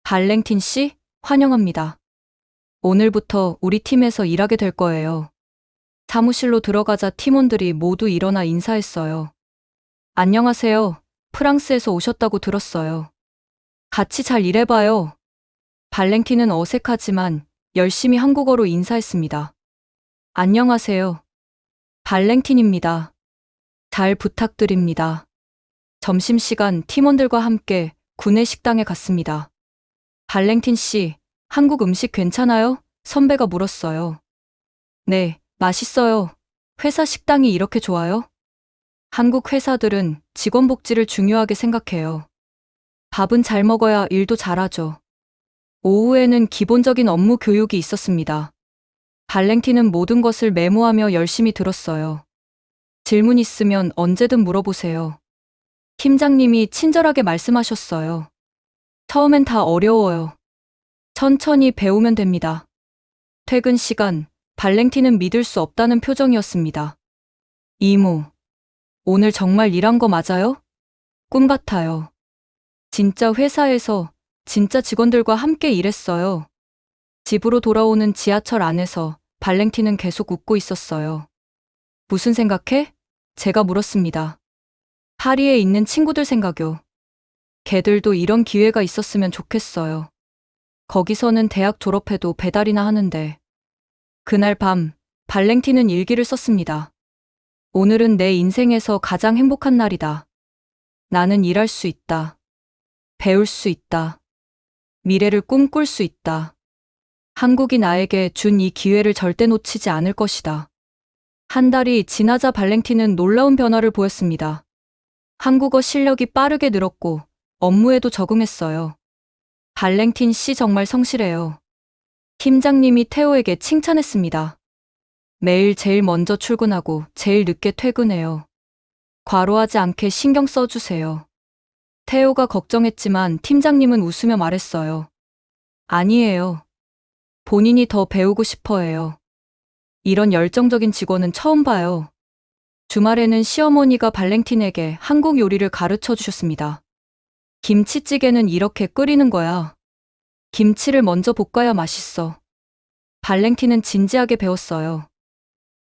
발랭틴 씨, 환영합니다. 오늘부터 우리 팀에서 일하게 될 거예요. 사무실로 들어가자 팀원들이 모두 일어나 인사했어요. 안녕하세요. 프랑스에서 오셨다고 들었어요. 같이 잘 일해봐요. 발랭틴은 어색하지만 열심히 한국어로 인사했습니다. 안녕하세요. 발랭틴입니다. 잘 부탁드립니다. 점심시간 팀원들과 함께 구내식당에 갔습니다. 발랭틴 씨, 한국 음식 괜찮아요? 선배가 물었어요. 네, 맛있어요. 회사 식당이 이렇게 좋아요? 한국 회사들은 직원 복지를 중요하게 생각해요. 밥은 잘 먹어야 일도 잘하죠. 오후에는 기본적인 업무 교육이 있었습니다. 발랭틴은 모든 것을 메모하며 열심히 들었어요. 질문 있으면 언제든 물어보세요. 팀장님이 친절하게 말씀하셨어요. 처음엔 다 어려워요. 천천히 배우면 됩니다. 퇴근 시간, 발랭틴은 믿을 수 없다는 표정이었습니다. 이모, 오늘 정말 일한 거 맞아요? 꿈 같아요. 진짜 회사에서 진짜 직원들과 함께 일했어요. 집으로 돌아오는 지하철 안에서 발랭틴은 계속 웃고 있었어요. 무슨 생각해? 제가 물었습니다. 파리에 있는 친구들 생각요. 걔들도 이런 기회가 있었으면 좋겠어요. 거기서는 대학 졸업해도 배달이나 하는데. 그날 밤, 발랭틴은 일기를 썼습니다. 오늘은 내 인생에서 가장 행복한 날이다. 나는 일할 수 있다. 배울 수 있다. 미래를 꿈꿀 수 있다. 한국이 나에게 준 이 기회를 절대 놓치지 않을 것이다. 한 달이 지나자 발랭틴은 놀라운 변화를 보였습니다. 한국어 실력이 빠르게 늘었고 업무에도 적응했어요. 발랭틴 씨 정말 성실해요. 팀장님이 테오에게 칭찬했습니다. 매일 제일 먼저 출근하고 제일 늦게 퇴근해요. 과로하지 않게 신경 써주세요. 테오가 걱정했지만 팀장님은 웃으며 말했어요. 아니에요. 본인이 더 배우고 싶어 해요. 이런 열정적인 직원은 처음 봐요. 주말에는 시어머니가 발랭틴에게 한국 요리를 가르쳐 주셨습니다. 김치찌개는 이렇게 끓이는 거야. 김치를 먼저 볶아야 맛있어. 발랭틴은 진지하게 배웠어요.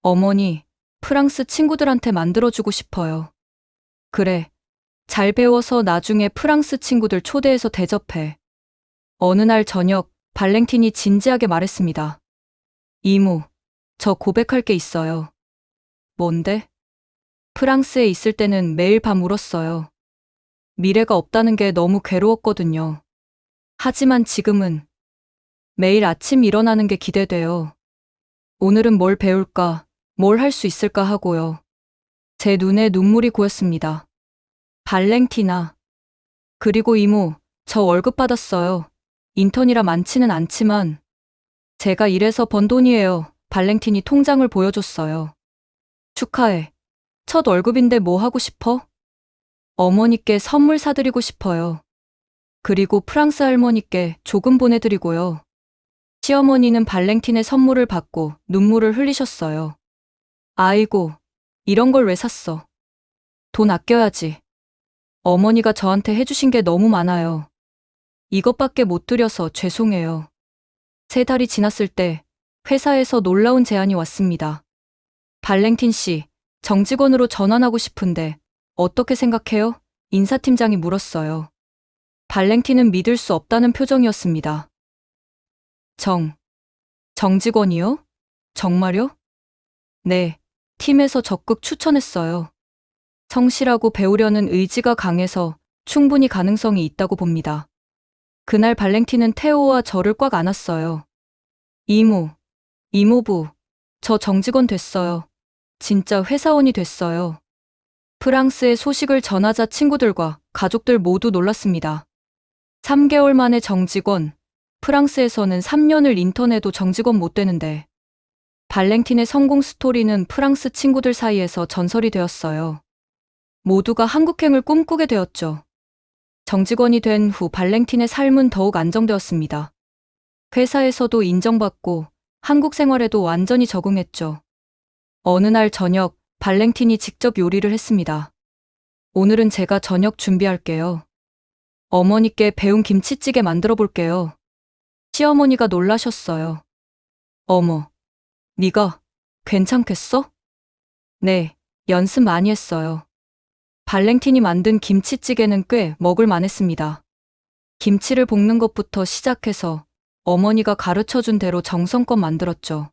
어머니, 프랑스 친구들한테 만들어주고 싶어요. 그래. 잘 배워서 나중에 프랑스 친구들 초대해서 대접해. 어느 날 저녁, 발랭틴이 진지하게 말했습니다. 이모, 저 고백할 게 있어요. 뭔데? 프랑스에 있을 때는 매일 밤 울었어요. 미래가 없다는 게 너무 괴로웠거든요. 하지만 지금은 매일 아침 일어나는 게 기대돼요. 오늘은 뭘 배울까, 뭘 할 수 있을까 하고요. 제 눈에 눈물이 고였습니다. 발랭티나. 그리고 이모, 저 월급 받았어요. 인턴이라 많지는 않지만 제가 일해서 번 돈이에요. 발랭틴이 통장을 보여줬어요. 축하해. 첫 월급인데 뭐 하고 싶어? 어머니께 선물 사드리고 싶어요. 그리고 프랑스 할머니께 조금 보내드리고요. 시어머니는 발랭틴의 선물을 받고 눈물을 흘리셨어요. 아이고, 이런 걸 왜 샀어? 돈 아껴야지. 어머니가 저한테 해주신 게 너무 많아요. 이것밖에 못 드려서 죄송해요. 3달이 지났을 때 회사에서 놀라운 제안이 왔습니다. 발랭틴 씨, 정직원으로 전환하고 싶은데 어떻게 생각해요? 인사팀장이 물었어요. 발랭틴은 믿을 수 없다는 표정이었습니다. 정직원이요? 정말요? 네, 팀에서 적극 추천했어요. 성실하고 배우려는 의지가 강해서 충분히 가능성이 있다고 봅니다. 그날 발랭틴은 테오와 저를 꽉 안았어요. 이모부, 저 정직원 됐어요. 진짜 회사원이 됐어요. 프랑스의 소식을 전하자 친구들과 가족들 모두 놀랐습니다. 3개월 만에 정직원, 프랑스에서는 3년을 인턴해도 정직원 못 되는데. 발랭틴의 성공 스토리는 프랑스 친구들 사이에서 전설이 되었어요. 모두가 한국행을 꿈꾸게 되었죠. 정직원이 된 후 발랭틴의 삶은 더욱 안정되었습니다. 회사에서도 인정받고 한국 생활에도 완전히 적응했죠. 어느 날 저녁, 발랭틴이 직접 요리를 했습니다. 오늘은 제가 저녁 준비할게요. 어머니께 배운 김치찌개 만들어 볼게요. 시어머니가 놀라셨어요. 어머, 네가 괜찮겠어? 네, 연습 많이 했어요. 발랭틴이 만든 김치찌개는 꽤 먹을 만했습니다. 김치를 볶는 것부터 시작해서 어머니가 가르쳐준 대로 정성껏 만들었죠.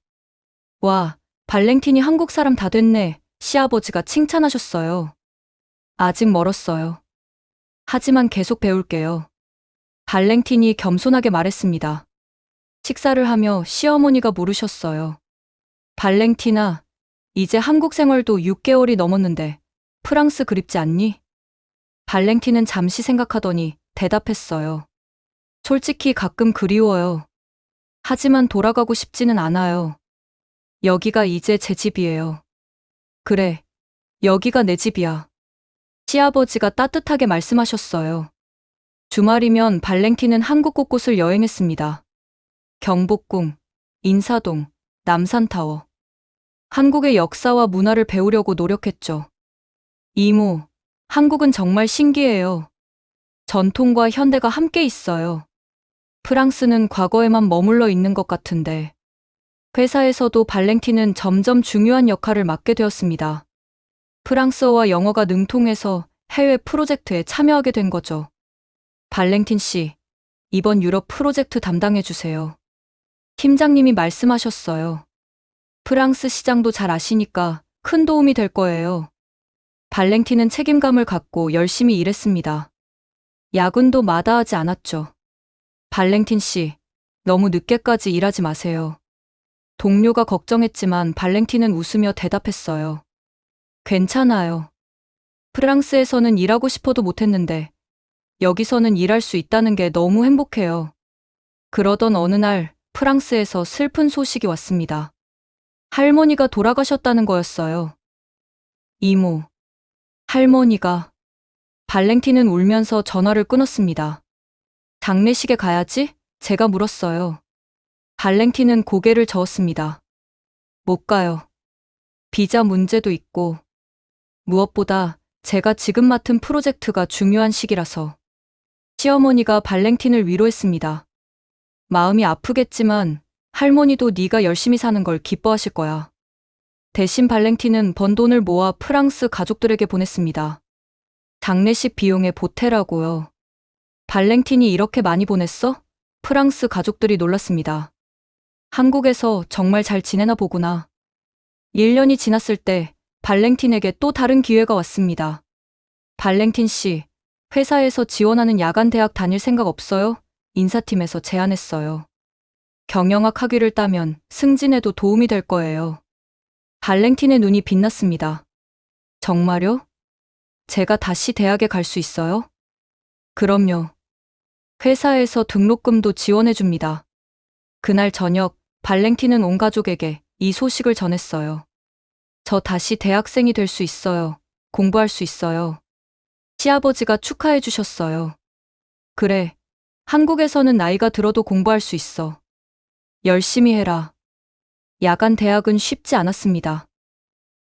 와, 발랭틴이 한국 사람 다 됐네. 시아버지가 칭찬하셨어요. 아직 멀었어요. 하지만 계속 배울게요. 발랭틴이 겸손하게 말했습니다. 식사를 하며 시어머니가 물으셨어요. 발랭틴아, 이제 한국 생활도 6개월이 넘었는데 프랑스 그립지 않니? 발랭틴은 잠시 생각하더니 대답했어요. 솔직히 가끔 그리워요. 하지만 돌아가고 싶지는 않아요. 여기가 이제 제 집이에요. 그래, 여기가 내 집이야. 시아버지가 따뜻하게 말씀하셨어요. 주말이면 발랭틴은 한국 곳곳을 여행했습니다. 경복궁, 인사동, 남산타워. 한국의 역사와 문화를 배우려고 노력했죠. 이모, 한국은 정말 신기해요. 전통과 현대가 함께 있어요. 프랑스는 과거에만 머물러 있는 것 같은데. 회사에서도 발렌틴은 점점 중요한 역할을 맡게 되었습니다. 프랑스어와 영어가 능통해서 해외 프로젝트에 참여하게 된 거죠. 발렌틴 씨, 이번 유럽 프로젝트 담당해 주세요. 팀장님이 말씀하셨어요. 프랑스 시장도 잘 아시니까 큰 도움이 될 거예요. 발렌틴은 책임감을 갖고 열심히 일했습니다. 야근도 마다하지 않았죠. 발렌틴 씨, 너무 늦게까지 일하지 마세요. 동료가 걱정했지만 발렌틴은 웃으며 대답했어요. 괜찮아요. 프랑스에서는 일하고 싶어도 못했는데 여기서는 일할 수 있다는 게 너무 행복해요. 그러던 어느 날 프랑스에서 슬픈 소식이 왔습니다. 할머니가 돌아가셨다는 거였어요. 이모, 할머니가. 발렌틴은 울면서 전화를 끊었습니다. 장례식에 가야지? 제가 물었어요. 발렌틴은 고개를 저었습니다. 못 가요. 비자 문제도 있고, 무엇보다 제가 지금 맡은 프로젝트가 중요한 시기라서. 시어머니가 발렌틴을 위로했습니다. 마음이 아프겠지만 할머니도 네가 열심히 사는 걸 기뻐하실 거야. 대신 발렌틴은 번 돈을 모아 프랑스 가족들에게 보냈습니다. 장례식 비용에 보태라고요. 발렌틴이 이렇게 많이 보냈어? 프랑스 가족들이 놀랐습니다. 한국에서 정말 잘 지내나 보구나. 1년이 지났을 때 발렌틴에게 또 다른 기회가 왔습니다. 발렌틴 씨, 회사에서 지원하는 야간 대학 다닐 생각 없어요? 인사팀에서 제안했어요. 경영학 학위를 따면 승진에도 도움이 될 거예요. 발렌틴의 눈이 빛났습니다. 정말요? 제가 다시 대학에 갈 수 있어요? 그럼요. 회사에서 등록금도 지원해 줍니다. 그날 저녁 발렌틴은 온 가족에게 이 소식을 전했어요. 저 다시 대학생이 될 수 있어요. 공부할 수 있어요. 시아버지가 축하해 주셨어요. 그래, 한국에서는 나이가 들어도 공부할 수 있어. 열심히 해라. 야간 대학은 쉽지 않았습니다.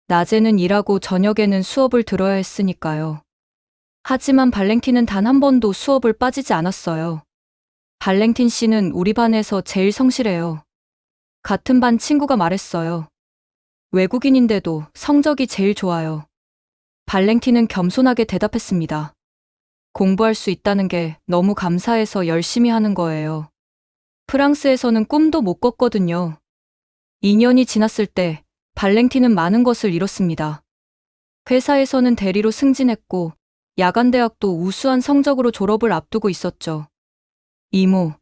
낮에는 일하고 저녁에는 수업을 들어야 했으니까요. 하지만 발렌틴은 단 한 번도 수업을 빠지지 않았어요. 발렌틴 씨는 우리 반에서 제일 성실해요. 같은 반 친구가 말했어요. 외국인인데도 성적이 제일 좋아요. 발렌틴은 겸손하게 대답했습니다. 공부할 수 있다는 게 너무 감사해서 열심히 하는 거예요. 프랑스에서는 꿈도 못 꿨거든요. 2년이 지났을 때 발렌틴은 많은 것을 이뤘습니다. 회사에서는 대리로 승진했고 야간대학도 우수한 성적으로 졸업을 앞두고 있었죠. 이모,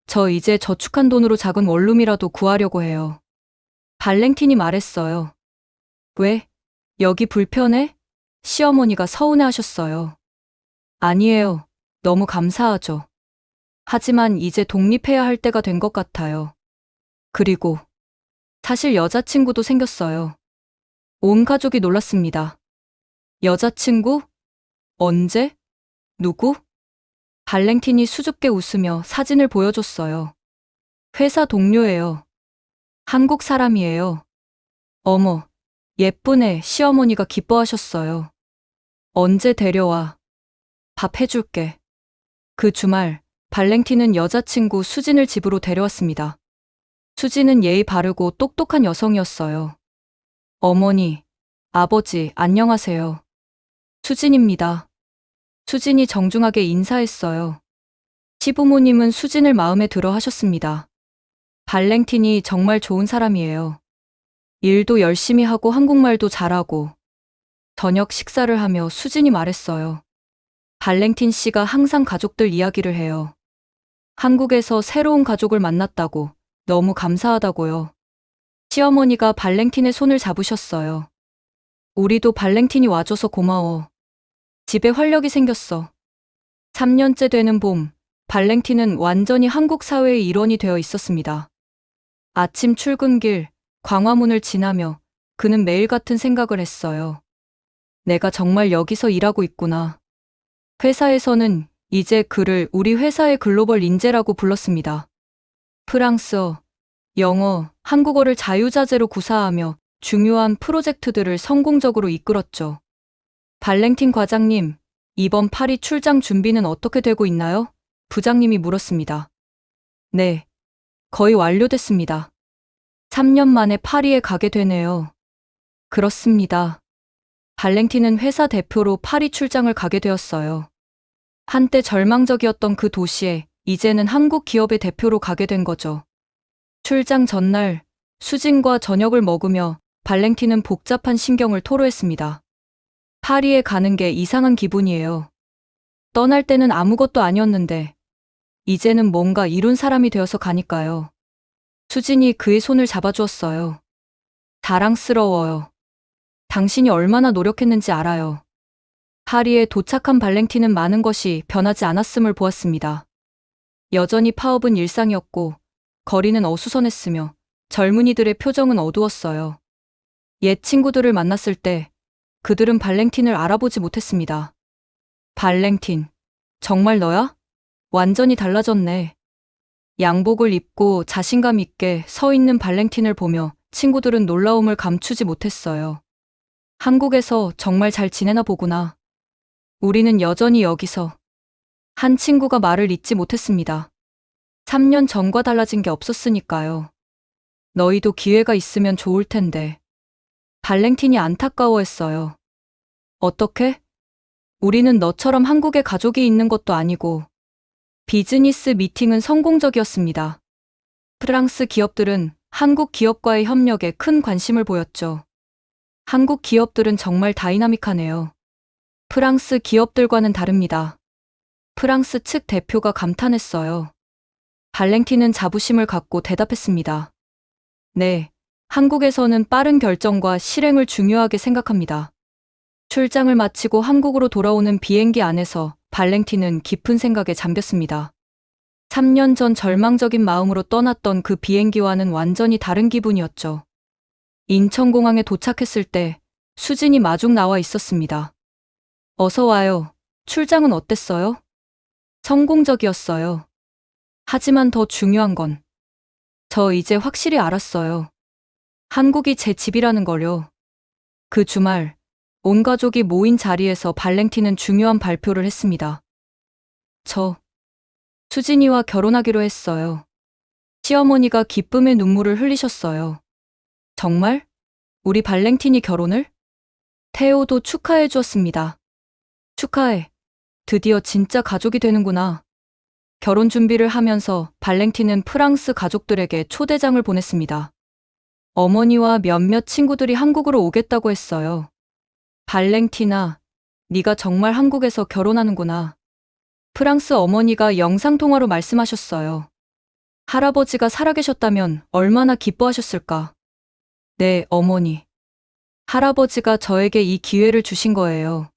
저 이제 저축한 돈으로 작은 원룸이라도 구하려고 해요. 발렌틴이 말했어요. 왜? 여기 불편해? 시어머니가 서운해하셨어요. 아니에요. 너무 감사하죠. 하지만 이제 독립해야 할 때가 된 것 같아요. 그리고 사실 여자친구도 생겼어요. 온 가족이 놀랐습니다. 여자친구? 언제? 누구? 발렌틴이 수줍게 웃으며 사진을 보여줬어요. 회사 동료예요. 한국 사람이에요. 어머, 예쁜 애. 시어머니가 기뻐하셨어요. 언제 데려와? 밥 해줄게. 그 주말 발렌틴은 여자친구 수진을 집으로 데려왔습니다. 수진은 예의 바르고 똑똑한 여성이었어요. 어머니, 아버지, 안녕하세요. 수진입니다. 수진이 정중하게 인사했어요. 시부모님은 수진을 마음에 들어 하셨습니다. 발렌틴이 정말 좋은 사람이에요. 일도 열심히 하고 한국말도 잘하고. 저녁 식사를 하며 수진이 말했어요. 발렌틴 씨가 항상 가족들 이야기를 해요. 한국에서 새로운 가족을 만났다고, 너무 감사하다고요. 시어머니가 발렌틴의 손을 잡으셨어요. 우리도 발렌틴이 와줘서 고마워. 집에 활력이 생겼어. 3년째 되는 봄, 발렌틴은 완전히 한국 사회의 일원이 되어 있었습니다. 아침 출근길, 광화문을 지나며 그는 매일 같은 생각을 했어요. 내가 정말 여기서 일하고 있구나. 회사에서는 이제 그를 우리 회사의 글로벌 인재라고 불렀습니다. 프랑스어, 영어, 한국어를 자유자재로 구사하며 중요한 프로젝트들을 성공적으로 이끌었죠. 발렌틴 과장님, 이번 파리 출장 준비는 어떻게 되고 있나요? 부장님이 물었습니다. 네, 거의 완료됐습니다. 3년 만에 파리에 가게 되네요. 그렇습니다. 발랭틴은 회사 대표로 파리 출장을 가게 되었어요. 한때 절망적이었던 그 도시에 이제는 한국 기업의 대표로 가게 된 거죠. 출장 전날 수진과 저녁을 먹으며 발랭틴은 복잡한 심경을 토로했습니다. 파리에 가는 게 이상한 기분이에요. 떠날 때는 아무것도 아니었는데 이제는 뭔가 이룬 사람이 되어서 가니까요. 수진이 그의 손을 잡아주었어요. 자랑스러워요. 당신이 얼마나 노력했는지 알아요. 파리에 도착한 발랭틴은 많은 것이 변하지 않았음을 보았습니다. 여전히 파업은 일상이었고 거리는 어수선했으며 젊은이들의 표정은 어두웠어요. 옛 친구들을 만났을 때 그들은 발랭틴을 알아보지 못했습니다. 발랭틴, 정말 너야? 완전히 달라졌네. 양복을 입고 자신감 있게 서 있는 발랭틴을 보며 친구들은 놀라움을 감추지 못했어요. 한국에서 정말 잘 지내나 보구나. 우리는 여전히 여기서. 한 친구가 말을 잇지 못했습니다. 3년 전과 달라진 게 없었으니까요. 너희도 기회가 있으면 좋을 텐데. 발랭틴이 안타까워했어요. 어떻게? 우리는 너처럼 한국에 가족이 있는 것도 아니고. 비즈니스 미팅은 성공적이었습니다. 프랑스 기업들은 한국 기업과의 협력에 큰 관심을 보였죠. 한국 기업들은 정말 다이나믹하네요. 프랑스 기업들과는 다릅니다. 프랑스 측 대표가 감탄했어요. 발랭틴은 자부심을 갖고 대답했습니다. 네, 한국에서는 빠른 결정과 실행을 중요하게 생각합니다. 출장을 마치고 한국으로 돌아오는 비행기 안에서 발랭틴은 깊은 생각에 잠겼습니다. 3년 전 절망적인 마음으로 떠났던 그 비행기와는 완전히 다른 기분이었죠. 인천공항에 도착했을 때 수진이 마중 나와 있었습니다. 어서 와요. 출장은 어땠어요? 성공적이었어요. 하지만 더 중요한 건 저 이제 확실히 알았어요. 한국이 제 집이라는 걸요. 그 주말 온 가족이 모인 자리에서 발랭틴은 중요한 발표를 했습니다. 저 수진이와 결혼하기로 했어요. 시어머니가 기쁨의 눈물을 흘리셨어요. 정말? 우리 발랭틴이 결혼을? 테오도 축하해 주었습니다. 축하해. 드디어 진짜 가족이 되는구나. 결혼 준비를 하면서 발랭틴은 프랑스 가족들에게 초대장을 보냈습니다. 어머니와 몇몇 친구들이 한국으로 오겠다고 했어요. 발랭티나, 네가 정말 한국에서 결혼하는구나. 프랑스 어머니가 영상통화로 말씀하셨어요. 할아버지가 살아계셨다면 얼마나 기뻐하셨을까. 네, 어머니. 할아버지가 저에게 이 기회를 주신 거예요.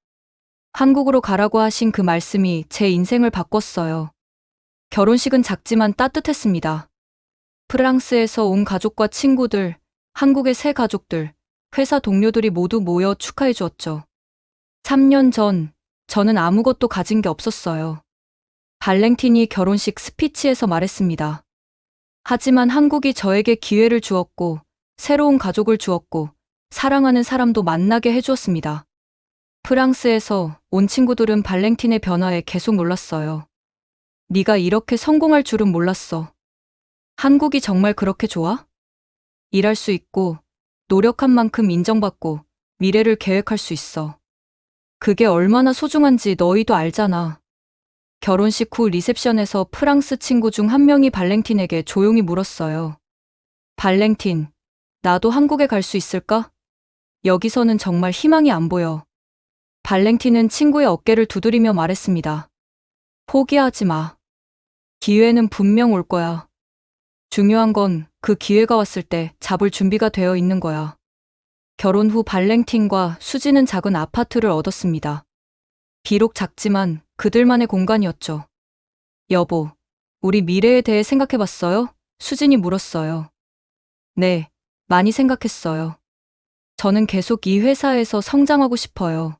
한국으로 가라고 하신 그 말씀이 제 인생을 바꿨어요. 결혼식은 작지만 따뜻했습니다. 프랑스에서 온 가족과 친구들, 한국의 새 가족들, 회사 동료들이 모두 모여 축하해 주었죠. 3년 전, 저는 아무것도 가진 게 없었어요. 발랭틴이 결혼식 스피치에서 말했습니다. 하지만 한국이 저에게 기회를 주었고, 새로운 가족을 주었고, 사랑하는 사람도 만나게 해주었습니다. 프랑스에서 온 친구들은 발랭틴의 변화에 계속 놀랐어요. 네가 이렇게 성공할 줄은 몰랐어. 한국이 정말 그렇게 좋아? 일할 수 있고, 노력한 만큼 인정받고, 미래를 계획할 수 있어. 그게 얼마나 소중한지 너희도 알잖아. 결혼식 후 리셉션에서 프랑스 친구 중 한 명이 발랭틴에게 조용히 물었어요. 발랭틴, 나도 한국에 갈 수 있을까? 여기서는 정말 희망이 안 보여. 발랭틴은 친구의 어깨를 두드리며 말했습니다. 포기하지 마. 기회는 분명 올 거야. 중요한 건 그 기회가 왔을 때 잡을 준비가 되어 있는 거야. 결혼 후 발랭틴과 수지는 작은 아파트를 얻었습니다. 비록 작지만 그들만의 공간이었죠. 여보, 우리 미래에 대해 생각해봤어요? 수진이 물었어요. 네, 많이 생각했어요. 저는 계속 이 회사에서 성장하고 싶어요.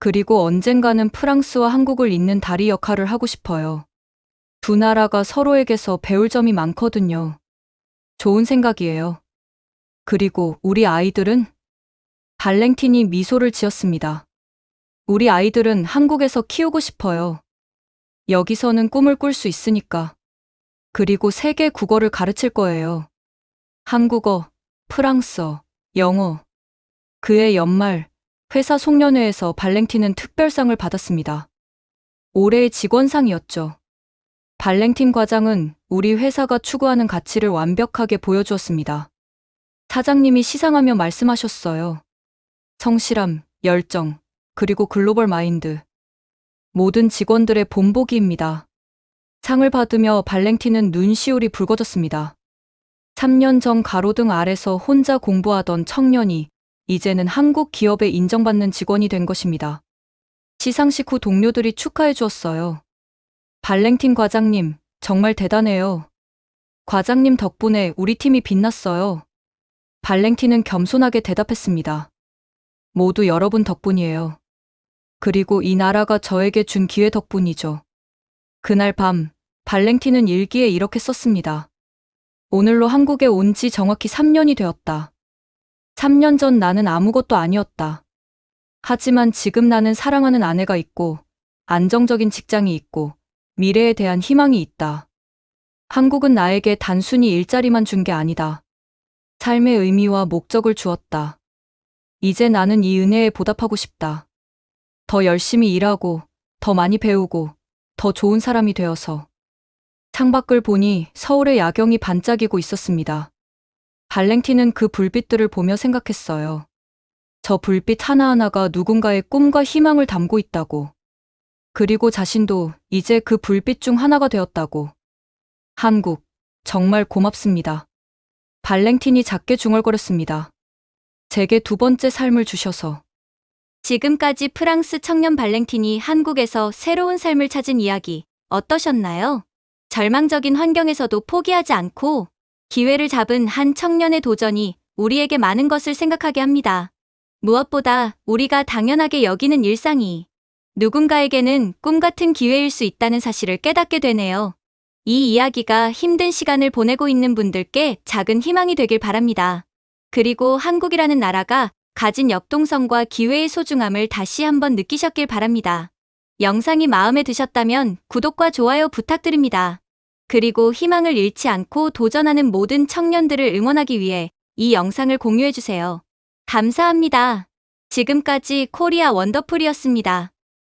그리고 언젠가는 프랑스와 한국을 잇는 다리 역할을 하고 싶어요. 두 나라가 서로에게서 배울 점이 많거든요. 좋은 생각이에요. 그리고 우리 아이들은? 발랭틴이 미소를 지었습니다. 우리 아이들은 한국에서 키우고 싶어요. 여기서는 꿈을 꿀 수 있으니까. 그리고 세계 국어를 가르칠 거예요. 한국어, 프랑스어, 영어. 그해 연말 회사 송년회에서 발랭틴은 특별상을 받았습니다. 올해의 직원상이었죠. 발랭틴 과장은 우리 회사가 추구하는 가치를 완벽하게 보여주었습니다. 사장님이 시상하며 말씀하셨어요. 성실함, 열정, 그리고 글로벌 마인드. 모든 직원들의 본보기입니다. 상을 받으며 발랭틴은 눈시울이 붉어졌습니다. 3년 전 가로등 아래서 혼자 공부하던 청년이 이제는 한국 기업에 인정받는 직원이 된 것입니다. 시상식 후 동료들이 축하해 주었어요. 발랭틴 과장님, 정말 대단해요. 과장님 덕분에 우리 팀이 빛났어요. 발랭틴은 겸손하게 대답했습니다. 모두 여러분 덕분이에요. 그리고 이 나라가 저에게 준 기회 덕분이죠. 그날 밤, 발랭틴은 일기에 이렇게 썼습니다. 오늘로 한국에 온 지 정확히 3년이 되었다. 3년 전 나는 아무것도 아니었다. 하지만 지금 나는 사랑하는 아내가 있고, 안정적인 직장이 있고, 미래에 대한 희망이 있다. 한국은 나에게 단순히 일자리만 준 게 아니다. 삶의 의미와 목적을 주었다. 이제 나는 이 은혜에 보답하고 싶다. 더 열심히 일하고, 더 많이 배우고, 더 좋은 사람이 되어서. 창밖을 보니 서울의 야경이 반짝이고 있었습니다. 발랭틴은 그 불빛들을 보며 생각했어요. 저 불빛 하나하나가 누군가의 꿈과 희망을 담고 있다고. 그리고 자신도 이제 그 불빛 중 하나가 되었다고. 한국, 정말 고맙습니다. 발랭틴이 작게 중얼거렸습니다. 제게 두 번째 삶을 주셔서. 지금까지 프랑스 청년 발랭틴이 한국에서 새로운 삶을 찾은 이야기 어떠셨나요? 절망적인 환경에서도 포기하지 않고 기회를 잡은 한 청년의 도전이 우리에게 많은 것을 생각하게 합니다. 무엇보다 우리가 당연하게 여기는 일상이 누군가에게는 꿈 같은 기회일 수 있다는 사실을 깨닫게 되네요. 이 이야기가 힘든 시간을 보내고 있는 분들께 작은 희망이 되길 바랍니다. 그리고 한국이라는 나라가 가진 역동성과 기회의 소중함을 다시 한번 느끼셨길 바랍니다. 영상이 마음에 드셨다면 구독과 좋아요 부탁드립니다. 그리고 희망을 잃지 않고 도전하는 모든 청년들을 응원하기 위해 이 영상을 공유해주세요. 감사합니다. 지금까지 코리아 원더풀이었습니다.